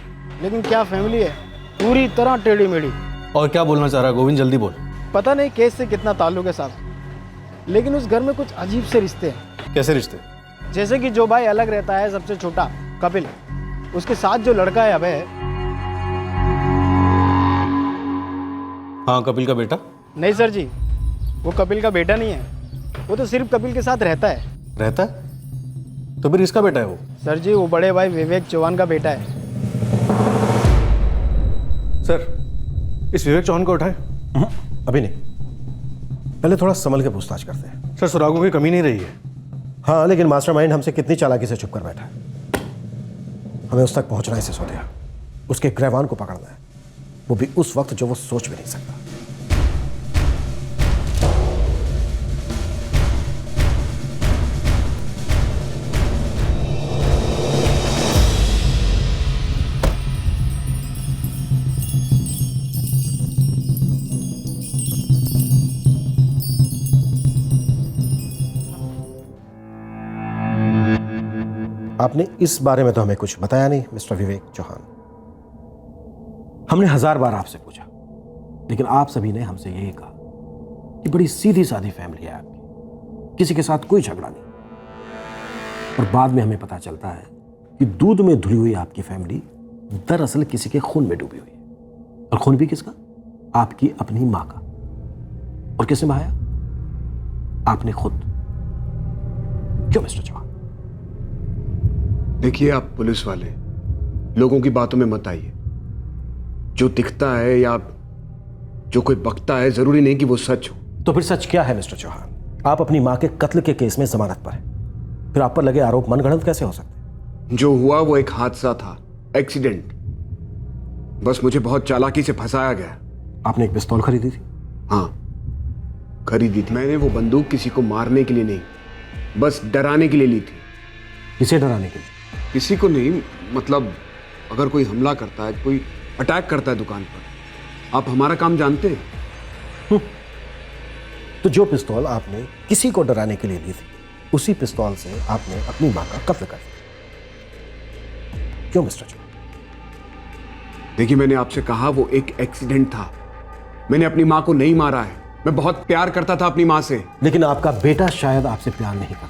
लेकिन क्या फैमिली है, पूरी तरह टेढ़ी मेढ़ी। और क्या बोलना चाह रहा है गोविंद, जल्दी बोल। पता नहीं केस से कितना ताल्लुक है साहब, लेकिन उस घर में कुछ अजीब से रिश्ते हैं। कैसे रिश्ते? जैसे कि जो भाई अलग रहता है, सबसे छोटा कपिल, उसके साथ जो लड़का है अभय। हाँ, कपिल का बेटा? नहीं सर जी, वो कपिल का बेटा नहीं है, वो तो सिर्फ कपिल के साथ रहता है। रहता है? तो फिर इसका बेटा है वो? सर जी वो बड़े भाई विवेक चौहान का बेटा है। सर इस विवेक चौहान को उठाए? अभी नहीं, पहले थोड़ा संभल के पूछताछ करते हैं। सर सुरागों की कमी नहीं रही है। हाँ लेकिन मास्टरमाइंड हमसे कितनी चालाकी से छुप कर बैठा है। हमें उस तक पहुंचना है सिसोदिया, उसके ग्रहवान को पकड़ना है, वो भी उस वक्त जो वो सोच भी नहीं सकता। आपने इस बारे में तो हमें कुछ बताया नहीं मिस्टर विवेक चौहान। हमने 1000 बार आपसे पूछा, लेकिन आप सभी ने हमसे यही कहा कि बड़ी सीधी सादी फैमिली है आपकी, किसी के साथ कोई झगड़ा नहीं। और बाद में हमें पता चलता है कि दूध में धुली हुई आपकी फैमिली दरअसल किसी के खून में डूबी हुई है। और खून भी किसका? आपकी अपनी मां का। और किसने बहाया? आपने खुद। क्यों मिस्टर चौहान? देखिए आप पुलिस वाले लोगों की बातों में मत आइए। जो दिखता है या जो कोई बकता है जरूरी नहीं कि वो सच हो। तो फिर सच क्या है मिस्टर चौहान? आप अपनी मां के कत्ल के केस में जमानत पर हैं, फिर आप पर लगे आरोप मनगढ़ंत कैसे हो सकते? जो हुआ वो एक हादसा था, एक्सीडेंट। बस मुझे बहुत चालाकी से फंसाया गया। आपने एक पिस्तौल खरीदी थी? हाँ खरीदी थी। मैंने वो बंदूक किसी को मारने के लिए नहीं, बस डराने के लिए ली थी। किसे डराने के लिए? किसी को नहीं, मतलब अगर कोई हमला करता है, कोई अटैक करता है दुकान पर। आप हमारा काम जानते हैं। तो जो पिस्तौल आपने किसी को डराने के लिए ली थी, उसी पिस्तौल से आपने अपनी मां का कत्ल कर दिया। क्यों मिस्टर चौहान? देखिए मैंने आपसे कहा वो एक एक्सीडेंट था। मैंने अपनी मां को नहीं मारा है। मैं बहुत प्यार करता था अपनी मां से। लेकिन आपका बेटा शायद आपसे प्यार नहीं करता,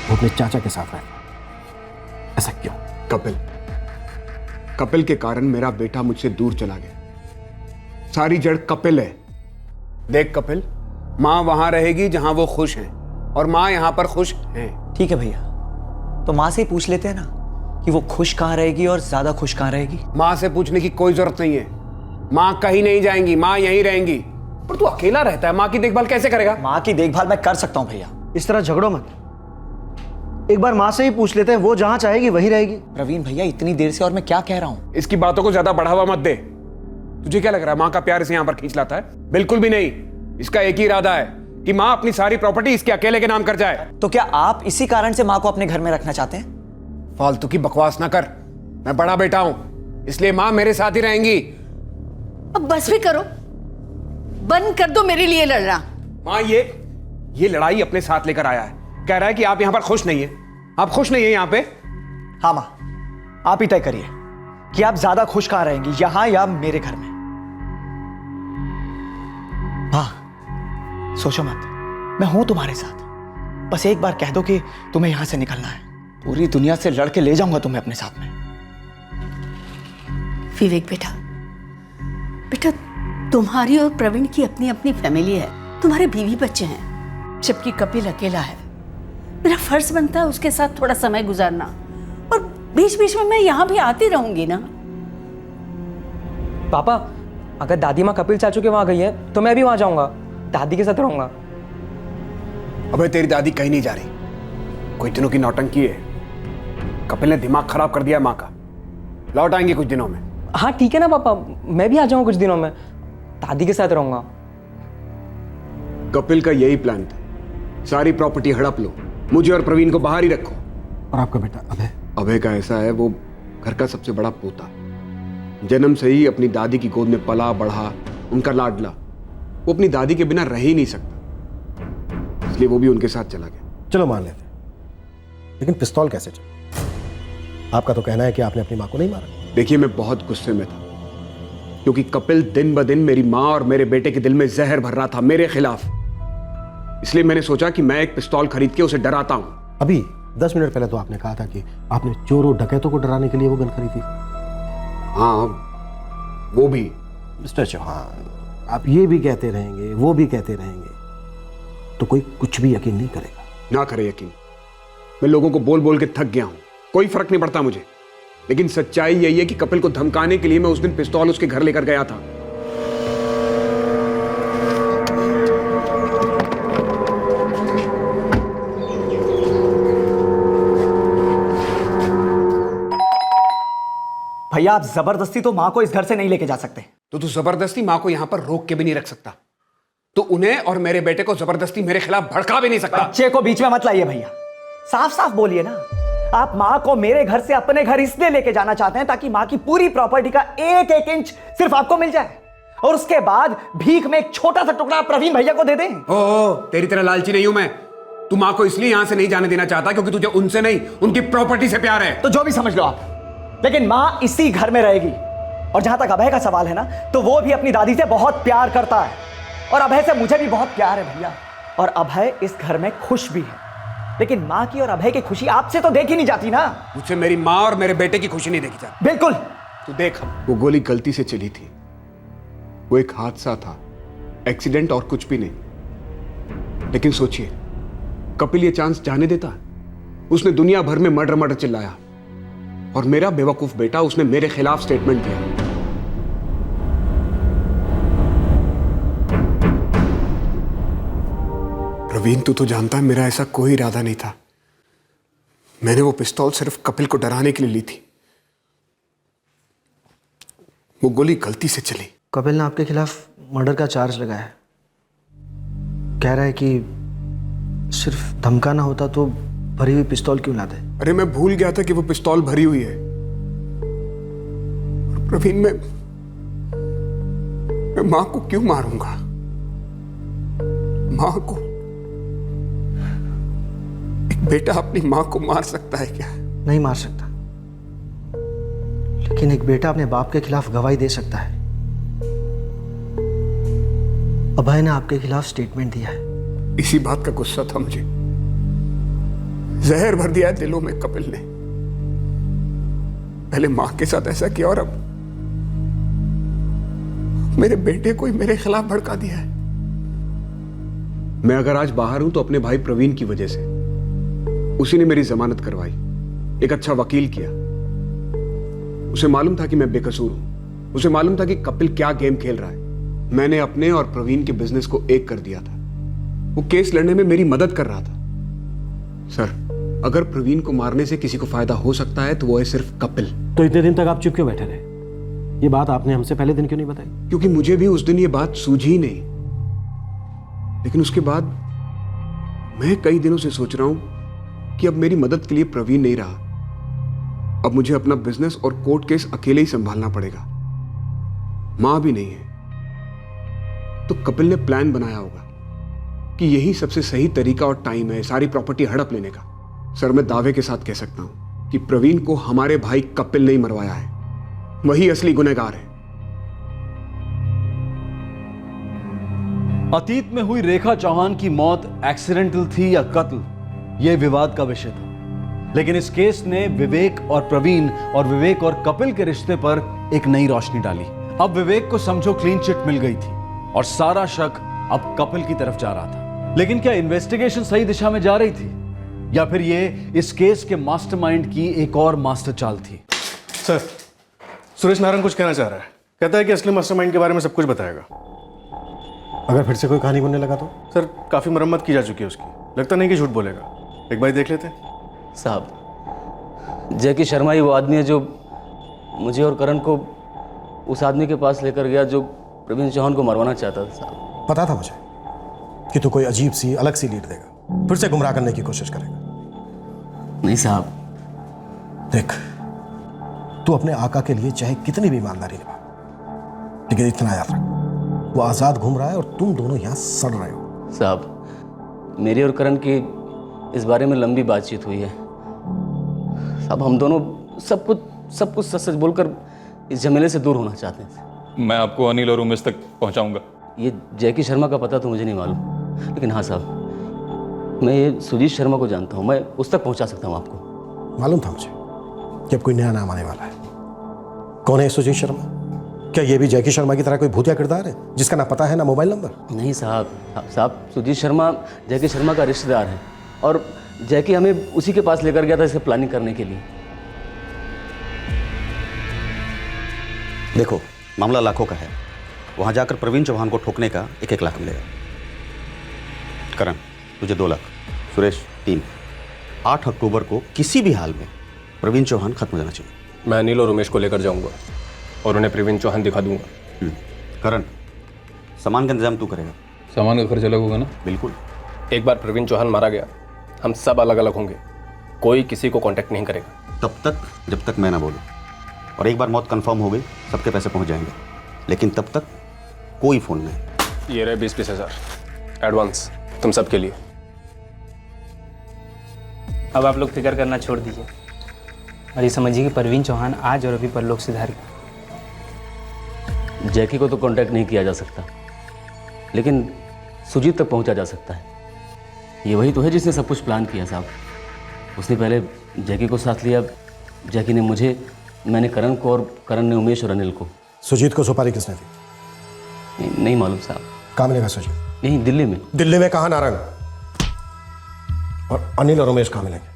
वो अपने चाचा के साथ रहता। ऐसा क्यों? कपिल के कारण मेरा बेटा मुझसे दूर चला गया। सारी जड़ कपिल है। देख कपिल, मां वहां रहेगी जहां वो खुश है, और मां यहां पर खुश है। ठीक है भैया, तो मां से ही पूछ लेते हैं ना कि वो खुश कहां रहेगी और ज्यादा खुश कहां रहेगी। मां से पूछने की कोई जरूरत नहीं है। मां कहीं नहीं जाएंगी, मां यहीं रहेंगी। पर तू अकेला रहता है, मां की देखभाल कैसे करेगा? मां की देखभाल मैं कर सकता हूं भैया। इस तरह झगड़ो मत, एक बार मां से ही पूछ लेते हैं, वो जहां चाहेगी वही रहेगी। प्रवीण भैया इतनी देर से और मैं क्या कह रहा हूं? इसकी बातों को ज्यादा बढ़ावा मत दे। तुझे क्या लग रहा है मां का प्यार इसे यहां पर खींच लाता है? बिल्कुल भी नहीं। इसका एक ही इरादा है कि मां अपनी सारी प्रॉपर्टी इसके अकेले के नाम कर जाए। तो क्या आप इसी कारण से मां को अपने घर में रखना चाहते हैं? फालतू की बकवास ना कर। मैं बड़ा बेटा हूं, इसलिए मां मेरे साथ ही रहेंगी। अब बस भी करो, बंद कर दो मेरे लिए लड़ना। मां ये लड़ाई अपने साथ लेकर आया है। कह रहा है कि आप यहां पर खुश नहीं है। आप खुश नहीं है यहां पे? हाँ मां, आप ही तय करिए कि आप ज्यादा खुश कहां रहेंगी, यहां या मेरे घर में। हाँ सोचो मत, मैं हूं तुम्हारे साथ। बस एक बार कह दो कि तुम्हें यहां से निकलना है, पूरी दुनिया से लड़के ले जाऊंगा तुम्हें अपने साथ में। विवेक बेटा, बेटा तुम्हारी और प्रवीण की अपनी अपनी फैमिली है, तुम्हारे बीवी बच्चे हैं, जबकि कपिल अकेला है। मेरा फर्ज बनता है उसके साथ थोड़ा समय गुजारना, और बीच बीच में मैं यहाँ भी आती रहूंगी ना। पापा, अगर दादी माँ कपिल चाचू के वहां गई है तो मैं भी वहां जाऊंगा, दादी के साथ रहूंगा। अबे तेरी दादी कहीं नहीं जा रही। कुछ दिनों की नौटंकी है। कपिल ने दिमाग खराब कर दिया माँ का। लौट आएंगे कुछ दिनों में। हाँ ठीक है ना पापा, मैं भी आ जाऊंगा कुछ दिनों में, दादी के साथ रहूंगा। कपिल का यही प्लान था, सारी प्रॉपर्टी हड़प लो, मुझे और प्रवीण को बाहर ही रखो। और आपका बेटा अभय? अभय का ऐसा है, वो घर का सबसे बड़ा पोता, जन्म से ही अपनी दादी की गोद में पला बढ़ा, उनका लाडला। वो अपनी दादी के बिना रह ही नहीं सकता, इसलिए वो भी उनके साथ चला गया। चलो मान लेते, लेकिन पिस्तौल कैसे चला? आपका तो कहना है कि आपने अपनी मां को नहीं मारा। देखिए मैं बहुत गुस्से में था, क्योंकि कपिल दिन ब दिन मेरी मां और मेरे बेटे के दिल में जहर भर रहा था मेरे खिलाफ। इसलिए मैंने सोचा कि मैं एक पिस्तौल खरीद के उसे डराता हूं। अभी 10 मिनट पहले तो आपने कहा था कि आपने चोरों डकैतों को डराने के लिए वो गन खरीदी। हाँ वो भी। मिस्टर चौहान, आप ये भी कहते रहेंगे, वो भी कहते रहेंगे, तो कोई कुछ भी यकीन नहीं करेगा। ना करे यकीन, मैं लोगों को बोल बोल के थक गया हूं, कोई फर्क नहीं पड़ता मुझे। लेकिन सच्चाई यही है कि कपिल को धमकाने के लिए मैं उस दिन पिस्तौल उसके घर लेकर गया था। भैया आप जबरदस्ती तो माँ को इस घर से नहीं लेके जा सकते। तो तू जबरदस्ती माँ को यहां पर रोक के भी नहीं रख सकता, तो उन्हें और मेरे बेटे को जबरदस्ती मेरे खिलाफ भड़का भी नहीं सकता। बच्चे को बीच में मत लाइए भैया, साफ साफ बोलिए ना। आप माँ को मेरे घर से अपने घर इसलिए लेके जाना चाहते हैं ताकि माँ की पूरी प्रॉपर्टी का एक एक इंच सिर्फ आपको मिल जाए, और उसके बाद भीख में एक छोटा सा टुकड़ा प्रवीण भैया को दे दें। ओ, तेरी तरह लालची नहीं हूं मैं। तू माँ को इसलिए यहां से नहीं जाने देना चाहता क्योंकि तुझे उनसे नहीं, उनकी प्रॉपर्टी से प्यार है। तो जो भी समझ लो आप, लेकिन माँ इसी घर में रहेगी। और जहां तक अभय का सवाल है ना, तो वो भी अपनी दादी से बहुत प्यार करता है, और अभय से मुझे भी बहुत प्यार है भैया। और अभय इस घर में खुश भी है, लेकिन माँ की और अभय की खुशी आपसे तो देखी नहीं जाती ना। मुझसे मेरी माँ और मेरे बेटे की खुशी नहीं देखी जाती। बिल्कुल। तू देख, वो गोली गलती से चली थी, वो एक हादसा था, एक्सीडेंट और कुछ भी नहीं। लेकिन सोचिए, कपिल ये चांस जाने देता? उसने दुनिया भर में मर्डर मर्डर चिल्लाया, और मेरा बेवकूफ बेटा उसने मेरे खिलाफ स्टेटमेंट दिया। प्रवीण, तू तो जानता है मेरा ऐसा कोई इरादा नहीं था। मैंने वो पिस्तौल सिर्फ कपिल को डराने के लिए ली थी। वो गोली गलती से चली। कपिल ने आपके खिलाफ मर्डर का चार्ज लगाया है। कह रहा है कि सिर्फ धमकाना होता तो भरी हुई पिस्तौल क्यों लाते? अरे मैं भूल गया था कि वो पिस्तौल भरी हुई है। प्रवीण, मैं मां को क्यों मारूंगा? मां को? एक बेटा अपनी मां को मार सकता है क्या? नहीं मार सकता, लेकिन एक बेटा अपने बाप के खिलाफ गवाही दे सकता है। अभय ने आपके खिलाफ स्टेटमेंट दिया है। इसी बात का गुस्सा था मुझे। जहर भर दिया है दिलों में कपिल ने। पहले मां के साथ ऐसा किया और अब मेरे बेटे को ही मेरे खिलाफ भड़का दिया है। मैं अगर आज बाहर हूं तो अपने भाई प्रवीण की वजह से। उसी ने मेरी जमानत करवाई, एक अच्छा वकील किया। उसे मालूम था कि मैं बेकसूर हूं। उसे मालूम था कि कपिल क्या गेम खेल रहा है। मैंने अपने और प्रवीण के बिजनेस को एक कर दिया था। वो केस लड़ने में मेरी मदद कर रहा था। सर, अगर प्रवीण को मारने से किसी को फायदा हो सकता है तो वो है सिर्फ कपिल। तो इतने दिन तक आप चुप क्यों बैठे रहे? ये बात आपने हमसे पहले दिन क्यों नहीं बताई? क्योंकि मुझे भी उस दिन ये बात सूझी ही नहीं। लेकिन उसके बाद मैं कई दिनों से सोच रहा हूं कि अब मेरी मदद के लिए प्रवीण नहीं रहा। अब मुझे अपना बिजनेस और कोर्ट केस अकेले ही संभालना पड़ेगा। मां भी नहीं है। तो कपिल ने प्लान बनाया होगा कि यही सबसे सही तरीका और टाइम है सारी प्रॉपर्टी हड़प लेने का। सर, मैं दावे के साथ कह सकता हूं कि प्रवीण को हमारे भाई कपिल ने ही मरवाया है। वही असली गुनहगार है। अतीत में हुई रेखा चौहान की मौत एक्सीडेंटल थी या कत्ल, यह विवाद का विषय था। लेकिन इस केस ने विवेक और प्रवीण और विवेक और कपिल के रिश्ते पर एक नई रोशनी डाली। अब विवेक को समझो क्लीन चिट मिल गई थी और सारा शक अब कपिल की तरफ जा रहा था। लेकिन क्या इन्वेस्टिगेशन सही दिशा में जा रही थी, या फिर ये इस केस के मास्टरमाइंड की एक और मास्टर चाल थी? सर, सुरेश नारायण कुछ कहना चाह रहा है। कहता है कि असली मास्टरमाइंड के बारे में सब कुछ बताएगा। अगर फिर से कोई कहानी बनने लगा तो? सर, काफी मरम्मत की जा चुकी है उसकी। लगता नहीं कि झूठ बोलेगा। एक बार देख लेते हैं। साहब, जैकी शर्मा ही वो आदमी है जो मुझे और करण को उस आदमी के पास लेकर गया जो प्रवीण चौहान को मरवाना चाहता था। साहब, पता था मुझे कि तू कोई अजीब सी अलग सी लीड देगा, फिर से गुमराह करने की कोशिश करेगा। नहीं साहब, देख, तू अपने आका के लिए चाहे कितनी भी ईमानदारी निभा, लेकिन इतना याद रख, वो आजाद घूम रहा है और तुम दोनों यहां सड़ रहे हो। साहब, मेरी और करण की इस बारे में लंबी बातचीत हुई है। साहब, हम दोनों सब कुछ सच सच बोलकर इस झमेले से दूर होना चाहते हैं। मैं आपको अनिल और उमेश तक पहुंचाऊंगा। ये जैकी शर्मा का पता तो मुझे नहीं मालूम, लेकिन हाँ साहब, मैं ये सुजीत शर्मा को जानता हूँ। मैं उस तक पहुंचा सकता हूँ आपको। मालूम था मुझे कि अब कोई नया नाम आने वाला है। कौन है सुजीत शर्मा? क्या ये भी जैकी शर्मा की तरह कोई भूतिया किरदार है जिसका ना पता है ना मोबाइल नंबर? नहीं साहब सुजीत शर्मा जैकी शर्मा का रिश्तेदार है और जैकी हमें उसी के पास लेकर गया था इससे प्लानिंग करने के लिए। देखो, मामला लाखों का है। वहाँ जाकर प्रवीण चौहान को ठोकने का 1-1 लाख मिलेगा। करण, तुझे 2 लाख, सुरेश 3। 8 अक्टूबर को किसी भी हाल में प्रवीण चौहान खत्म हो जाना चाहिए। मैं अनिल और उमेश को लेकर जाऊंगा और उन्हें प्रवीण चौहान दिखा दूंगा। करण, सामान का इंतजाम तू करेगा। सामान का खर्च अलग होगा ना? बिल्कुल। एक बार प्रवीण चौहान मारा गया, हम सब अलग अलग होंगे, कोई किसी को कांटेक्ट नहीं करेगा तब तक जब तक मैं ना बोलूं। और एक बार मौत कंफर्म हो गई, सबके पैसे पहुंच जाएंगे, लेकिन तब तक कोई फोन नहीं। ये रहे 20-20 हज़ार एडवांस तुम सबके लिए। अब आप लोग फिक्र करना छोड़ दीजिए और ये समझिए कि परवीन चौहान आज और अभी परलोक सिधार गया। जैकी को तो कांटेक्ट नहीं किया जा सकता, लेकिन सुजीत तक पहुंचा जा सकता है। ये वही तो है जिसने सब कुछ प्लान किया साहब। उसने पहले जैकी को साथ लिया, जैकी ने मुझे, मैंने करण को और करण ने उमेश और अनिल को। सुजीत को सुपारी किसने दी? नहीं मालूम साहब। कहाँ मिलेगा सुजीत? यहीं दिल्ली में। दिल्ली में कहाँ नारायण? और अनिल और उमेश कहाँ मिलेंगे?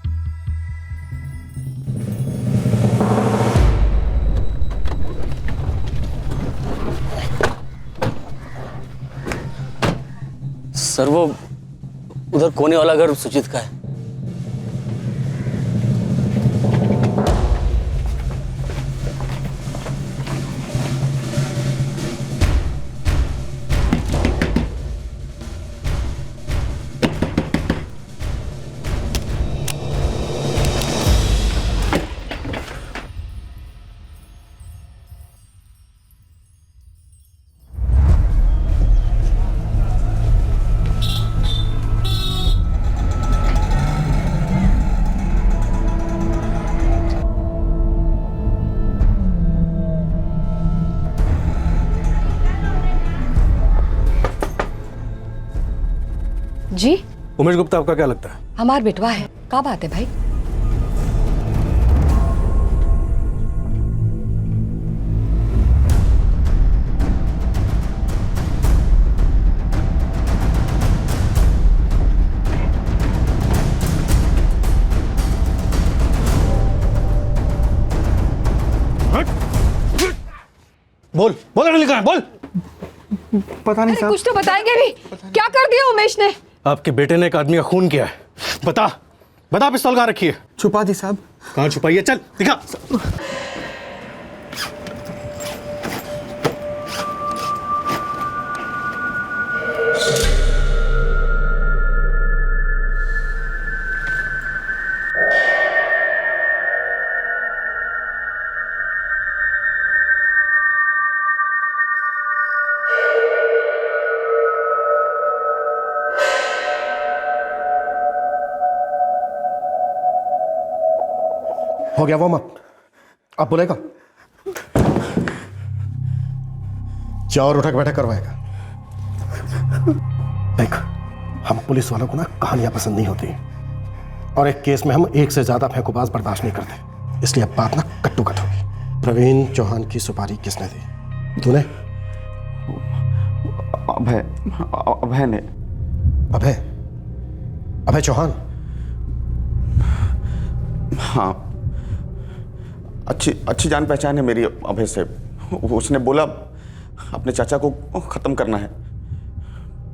सर वो उधर कोने वाला घर सुजीत का है। जी उमेश गुप्ता आपका क्या लगता है? हमार बेटवा है। क्या बात है भाई? बोल बोल अनिल कहाँ है? बोल। पता नहीं साहब। कुछ तो बताएंगे भी। क्या कर दिया उमेश ने? आपके बेटे ने एक आदमी का खून किया है। बता बता, पिस्तौल कहाँ रखी है? छुपा दी साहब। कहाँ छुपाई है? चल दिखा। हो गया वार्म अप, अब बोलेगा? क्या और उठक बैठक करवाएगा? देख, हम पुलिस वालों को ना कहानियां पसंद नहीं होती, और एक केस में हम एक से ज्यादा फेंकूबाज बर्दाश्त नहीं करते, इसलिए अब बात ना कट्टू कट होगी। प्रवीण चौहान की सुपारी किसने दी? तूने? अभय ने। अभय? अभय चौहान? हाँ, अच्छी जान पहचान है मेरी अभय से। उसने बोला अपने चाचा को खत्म करना है।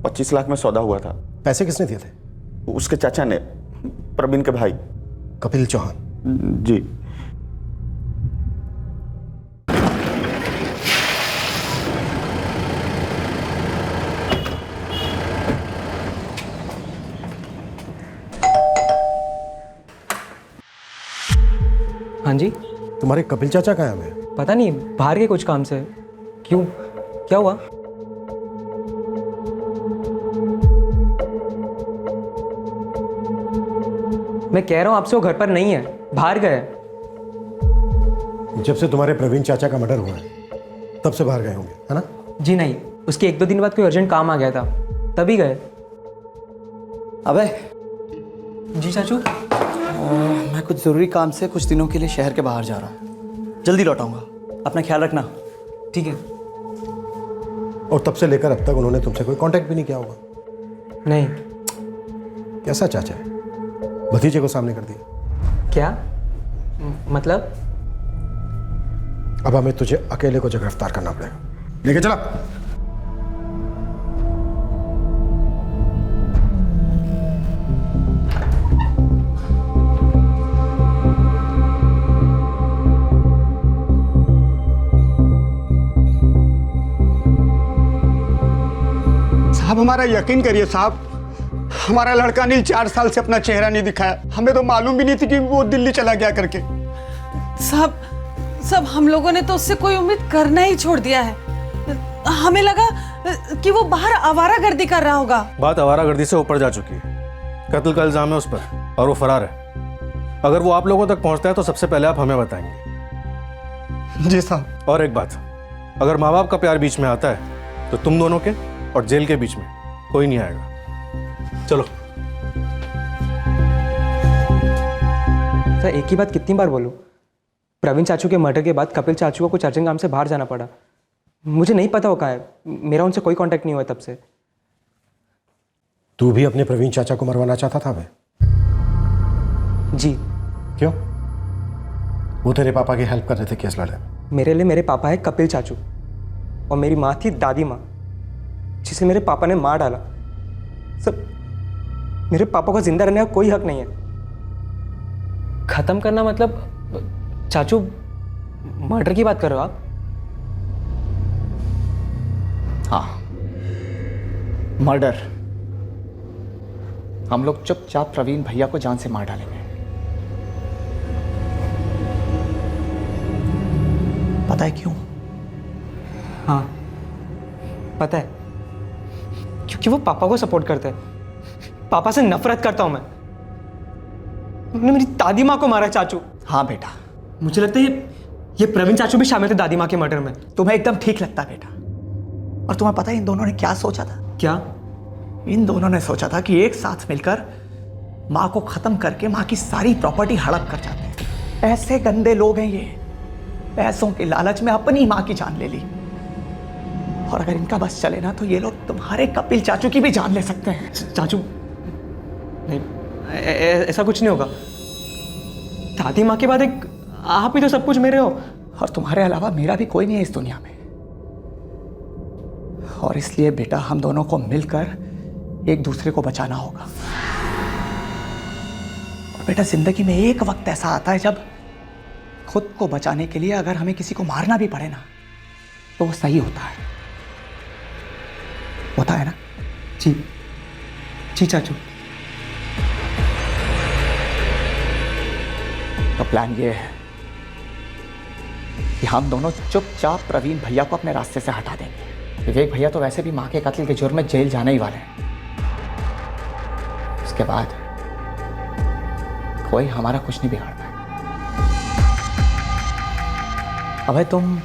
25 लाख में सौदा हुआ था। पैसे किसने दिए थे? उसके चाचा ने, प्रवीण के भाई कपिल चौहान। जी। हाँ जी। तुम्हारे कपिल चाचा कहाँ हैं? पता नहीं, बाहर के कुछ काम से। क्यों, क्या हुआ? मैं कह रहा हूँ आपसे वो घर पर नहीं है, बाहर गए। जब से तुम्हारे प्रवीण चाचा का मर्डर हुआ है तब से बाहर गए होंगे, है ना? जी नहीं, उसके 1-2 दिन बाद कोई अर्जेंट काम आ गया था, तभी गए। अबे। जी चाचू। मैं कुछ ज़रूरी काम से कुछ दिनों के लिए शहर के बाहर जा रहा हूँ, जल्दी लौटाऊंगा, अपना ख्याल रखना। ठीक है। और तब से लेकर अब तक उन्होंने तुमसे कोई कांटेक्ट भी नहीं किया होगा। नहीं। कैसा चाचा है? भतीजे को सामने कर दिया। क्या मतलब? अब हमें तुझे अकेले को गिरफ्तार करना पड़ेगा। लेके चला। साहब हमारा यकीन करिए साहब, हमारा लड़का अनिल 4 साल से अपना चेहरा नहीं दिखाया। हमें तो मालूम भी नहीं थी कि वो दिल्ली चला गया करके। सब हम लोगों ने तो उससे कोई उम्मीद करना ही छोड़ दिया है। हमें लगा कि वो बाहर आवारागर्दी कर रहा होगा। बात आवारागर्दी से ऊपर जा चुकी है। कत्ल का इल्जाम है उस पर और वो फरार है। अगर वो आप लोगों तक पहुंचता है तो सबसे पहले आप हमें बताएंगे। जी साहब। और एक बात, अगर माँ बाप का प्यार बीच में आता है तो तुम दोनों के और जेल के बीच में कोई नहीं आएगा। चलो। सर एक ही बात कितनी बार बोलूं? प्रवीण चाचू के मर्डर के बाद कपिल चाचू को कुछ अर्जेंट काम से बाहर जाना पड़ा। मुझे नहीं पता वो कहाँ है। मेरा उनसे कोई कांटेक्ट नहीं हुआ तब से। तू भी अपने प्रवीण चाचा को मरवाना चाहता था भाई? जी। क्यों? वो तेरे पापा की हेल्प कर रहे थे केस लड़ने में। मेरे लिए मेरे पापा है कपिल चाचू और मेरी माँ थी दादी माँ, जिसे मेरे पापा ने मार डाला। सब मेरे पापा को जिंदा रहने का कोई हक नहीं है। खत्म करना मतलब? चाचू मर्डर की बात कर रहे हो आप? हाँ, मर्डर। हम लोग चुपचाप प्रवीण भैया को जान से मार डालेंगे। पता है क्यों? हाँ पता है, क्योंकि वो पापा को सपोर्ट करते हैं। पापा से नफरत करता हूं मैं। उन्होंने मेरी दादी माँ को मारा चाचू। हाँ बेटा, मुझे लगता है ये प्रवीण चाचू भी शामिल थे दादी माँ के मर्डर में। तुम्हें एकदम ठीक लगता बेटा। और तुम्हें पता है इन दोनों ने क्या सोचा था? क्या? इन दोनों ने सोचा था कि एक साथ मिलकर माँ को खत्म करके माँ की सारी प्रॉपर्टी हड़प कर जाते हैं। ऐसे गंदे लोग हैं ये। पैसों के लालच में अपनी माँ की जान ले ली। और अगर इनका बस चले ना तो ये लोग तुम्हारे कपिल चाचू की भी जान ले सकते हैं। चाचू नहीं, ऐसा कुछ नहीं होगा। दादी माँ के बाद एक आप ही तो सब कुछ मेरे हो। और तुम्हारे अलावा मेरा भी कोई नहीं है इस दुनिया में। और इसलिए बेटा हम दोनों को मिलकर एक दूसरे को बचाना होगा। और बेटा जिंदगी में एक वक्त ऐसा आता है जब खुद को बचाने के लिए अगर हमें किसी को मारना भी पड़े ना तो वो सही होता है ना? जी जी चाचू। तो प्लान ये है कि हम दोनों चुपचाप प्रवीण भैया को अपने रास्ते से हटा देंगे। विवेक भैया तो वैसे भी मां के कत्ल के जुर्म में जेल जाने ही वाले हैं। उसके बाद कोई हमारा कुछ नहीं बिगाड़ पाए। अबे तुम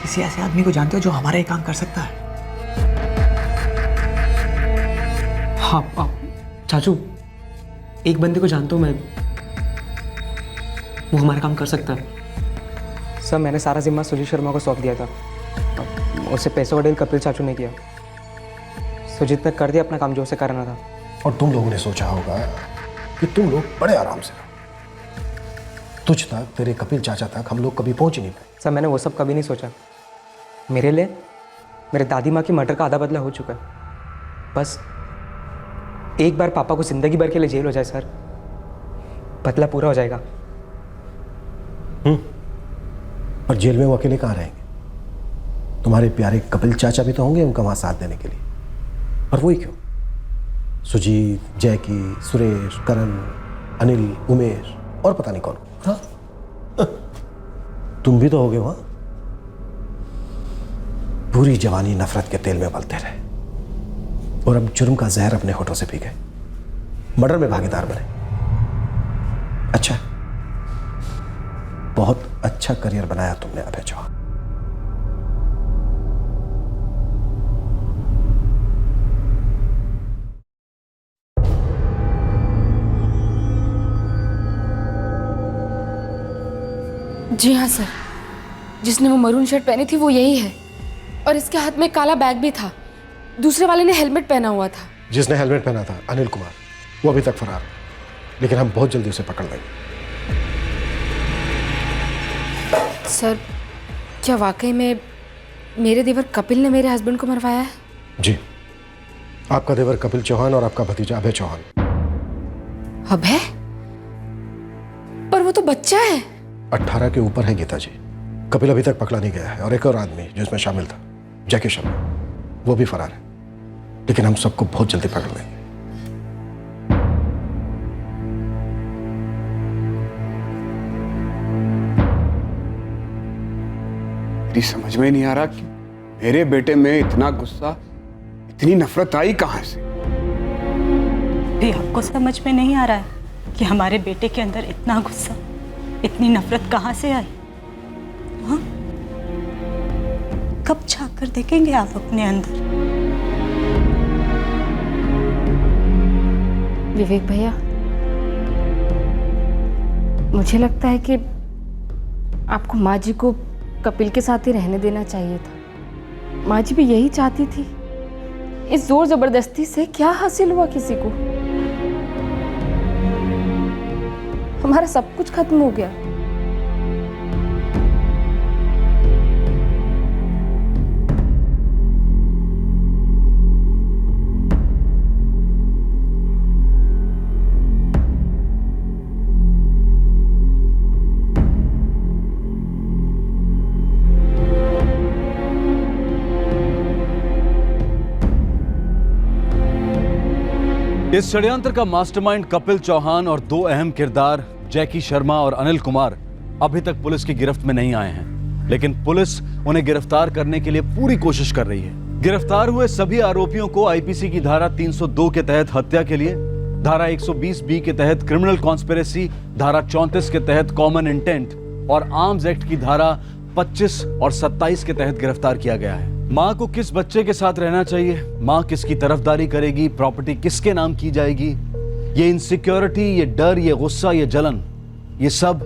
किसी ऐसे आदमी को जानते हो जो हमारा ये काम कर सकता है? हाँ चाचू, एक बंदे को जानता हूँ मैं, वो हमारा काम कर सकता है। सर मैंने सारा जिम्मा सुजीत शर्मा को सौंप दिया था। उसे पैसों का डील कपिल चाचू ने किया। सुजीत ने कर दिया अपना काम जो उसे करना था। और तुम लोगों ने सोचा होगा कि तुम लोग बड़े आराम से रहो। तुझ तक, तेरे कपिल चाचा तक हम लोग कभी पहुंच ही नहीं पाए। सर मैंने वो सब कभी नहीं सोचा। मेरे लिए मेरे दादी माँ की मर्डर का आधा बदला हो चुका है। बस एक बार पापा को जिंदगी भर के लिए जेल हो जाए सर, बदला पूरा हो जाएगा। और जेल में वो अकेले कहाँ रहेंगे? तुम्हारे प्यारे कपिल चाचा भी तो होंगे उनका वहां साथ देने के लिए। और वही क्यों, सुजीत, जैकी, सुरेश, करण, अनिल, उमेश और पता नहीं कौन। हाँ? तुम भी तो होगे वहां। पूरी जवानी नफरत के तेल में उबलते रहे और अब जुर्म का जहर अपने होठों से पी गए, मर्डर में भागीदार बने। अच्छा, बहुत अच्छा करियर बनाया तुमने अभय चौहान। जी हाँ सर, जिसने वो मरून शर्ट पहनी थी वो यही है। और इसके हाथ में काला बैग भी था। दूसरे वाले ने हेलमेट पहना हुआ था। जिसने हेलमेट पहना था अनिल कुमार, वो अभी तक फरार है, लेकिन हम बहुत जल्दी उसे पकड़ लेंगे। सर, क्या वाकई में मेरे देवर कपिल ने मेरे हस्बैंड को मरवाया है? जी, आपका देवर कपिल चौहान और आपका भतीजा अभय चौहान। अभय? पर वो तो बच्चा है। 18 के ऊपर है गीता जी। कपिल अभी तक पकड़ा नहीं गया है और एक और आदमी जो इसमें शामिल था, जैकी शर्मा, वो भी फरार है, लेकिन हम सबको बहुत जल्दी पकड़ लेंगे। मेरी समझ में नहीं आ रहा कि मेरे बेटे में इतना गुस्सा, इतनी नफरत आई कहां से। भी आपको समझ में नहीं आ रहा है कि हमारे बेटे के अंदर इतना गुस्सा, इतनी नफरत कहां से आई? हाँ? कब झांक कर देखेंगे आप अपने अंदर? विवेक भैया, मुझे लगता है कि आपको माँ जी को कपिल के साथ ही रहने देना चाहिए था। माँ जी भी यही चाहती थी। इस जोर जबरदस्ती से क्या हासिल हुआ किसी को? हमारा सब कुछ खत्म हो गया। इस षड्यंत्र का मास्टरमाइंड कपिल चौहान और दो अहम किरदार जैकी शर्मा और अनिल कुमार अभी तक पुलिस की गिरफ्त में नहीं आए हैं, लेकिन पुलिस उन्हें गिरफ्तार करने के लिए पूरी कोशिश कर रही है। गिरफ्तार हुए सभी आरोपियों को आईपीसी की धारा 302 के तहत हत्या के लिए, धारा 120 बी के तहत क्रिमिनल कॉन्स्पिरेसी, धारा 34 के तहत कॉमन इंटेंट और आर्म्स एक्ट की धारा 25 और 27 के तहत गिरफ्तार किया गया है। माँ को किस बच्चे के साथ रहना चाहिए, माँ किसकी तरफदारी करेगी, प्रॉपर्टी किसके नाम की जाएगी, ये इनसिक्योरिटी, ये डर, ये गुस्सा, ये जलन, ये सब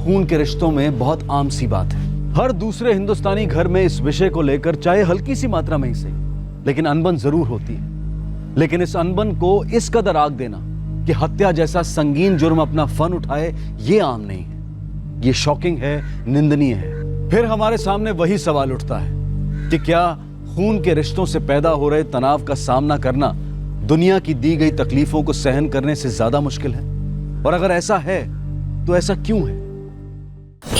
खून के रिश्तों में बहुत आम सी बात है। हर दूसरे हिंदुस्तानी घर में इस विषय को लेकर चाहे हल्की सी मात्रा में ही सही, लेकिन अनबन जरूर होती है। लेकिन इस अनबन को इस कदर आग देना कि हत्या जैसा संगीन जुर्म अपना फन उठाए, ये आम नहीं है, ये शॉकिंग है, निंदनीय है। फिर हमारे सामने वही सवाल उठता है कि क्या खून के रिश्तों से पैदा हो रहे तनाव का सामना करना दुनिया की दी गई तकलीफों को सहन करने से ज्यादा मुश्किल है? और अगर ऐसा है तो ऐसा क्यों है?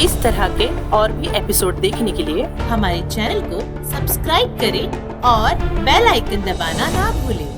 इस तरह के और भी एपिसोड देखने के लिए हमारे चैनल को सब्सक्राइब करें और बेल आइकन दबाना ना भूलें।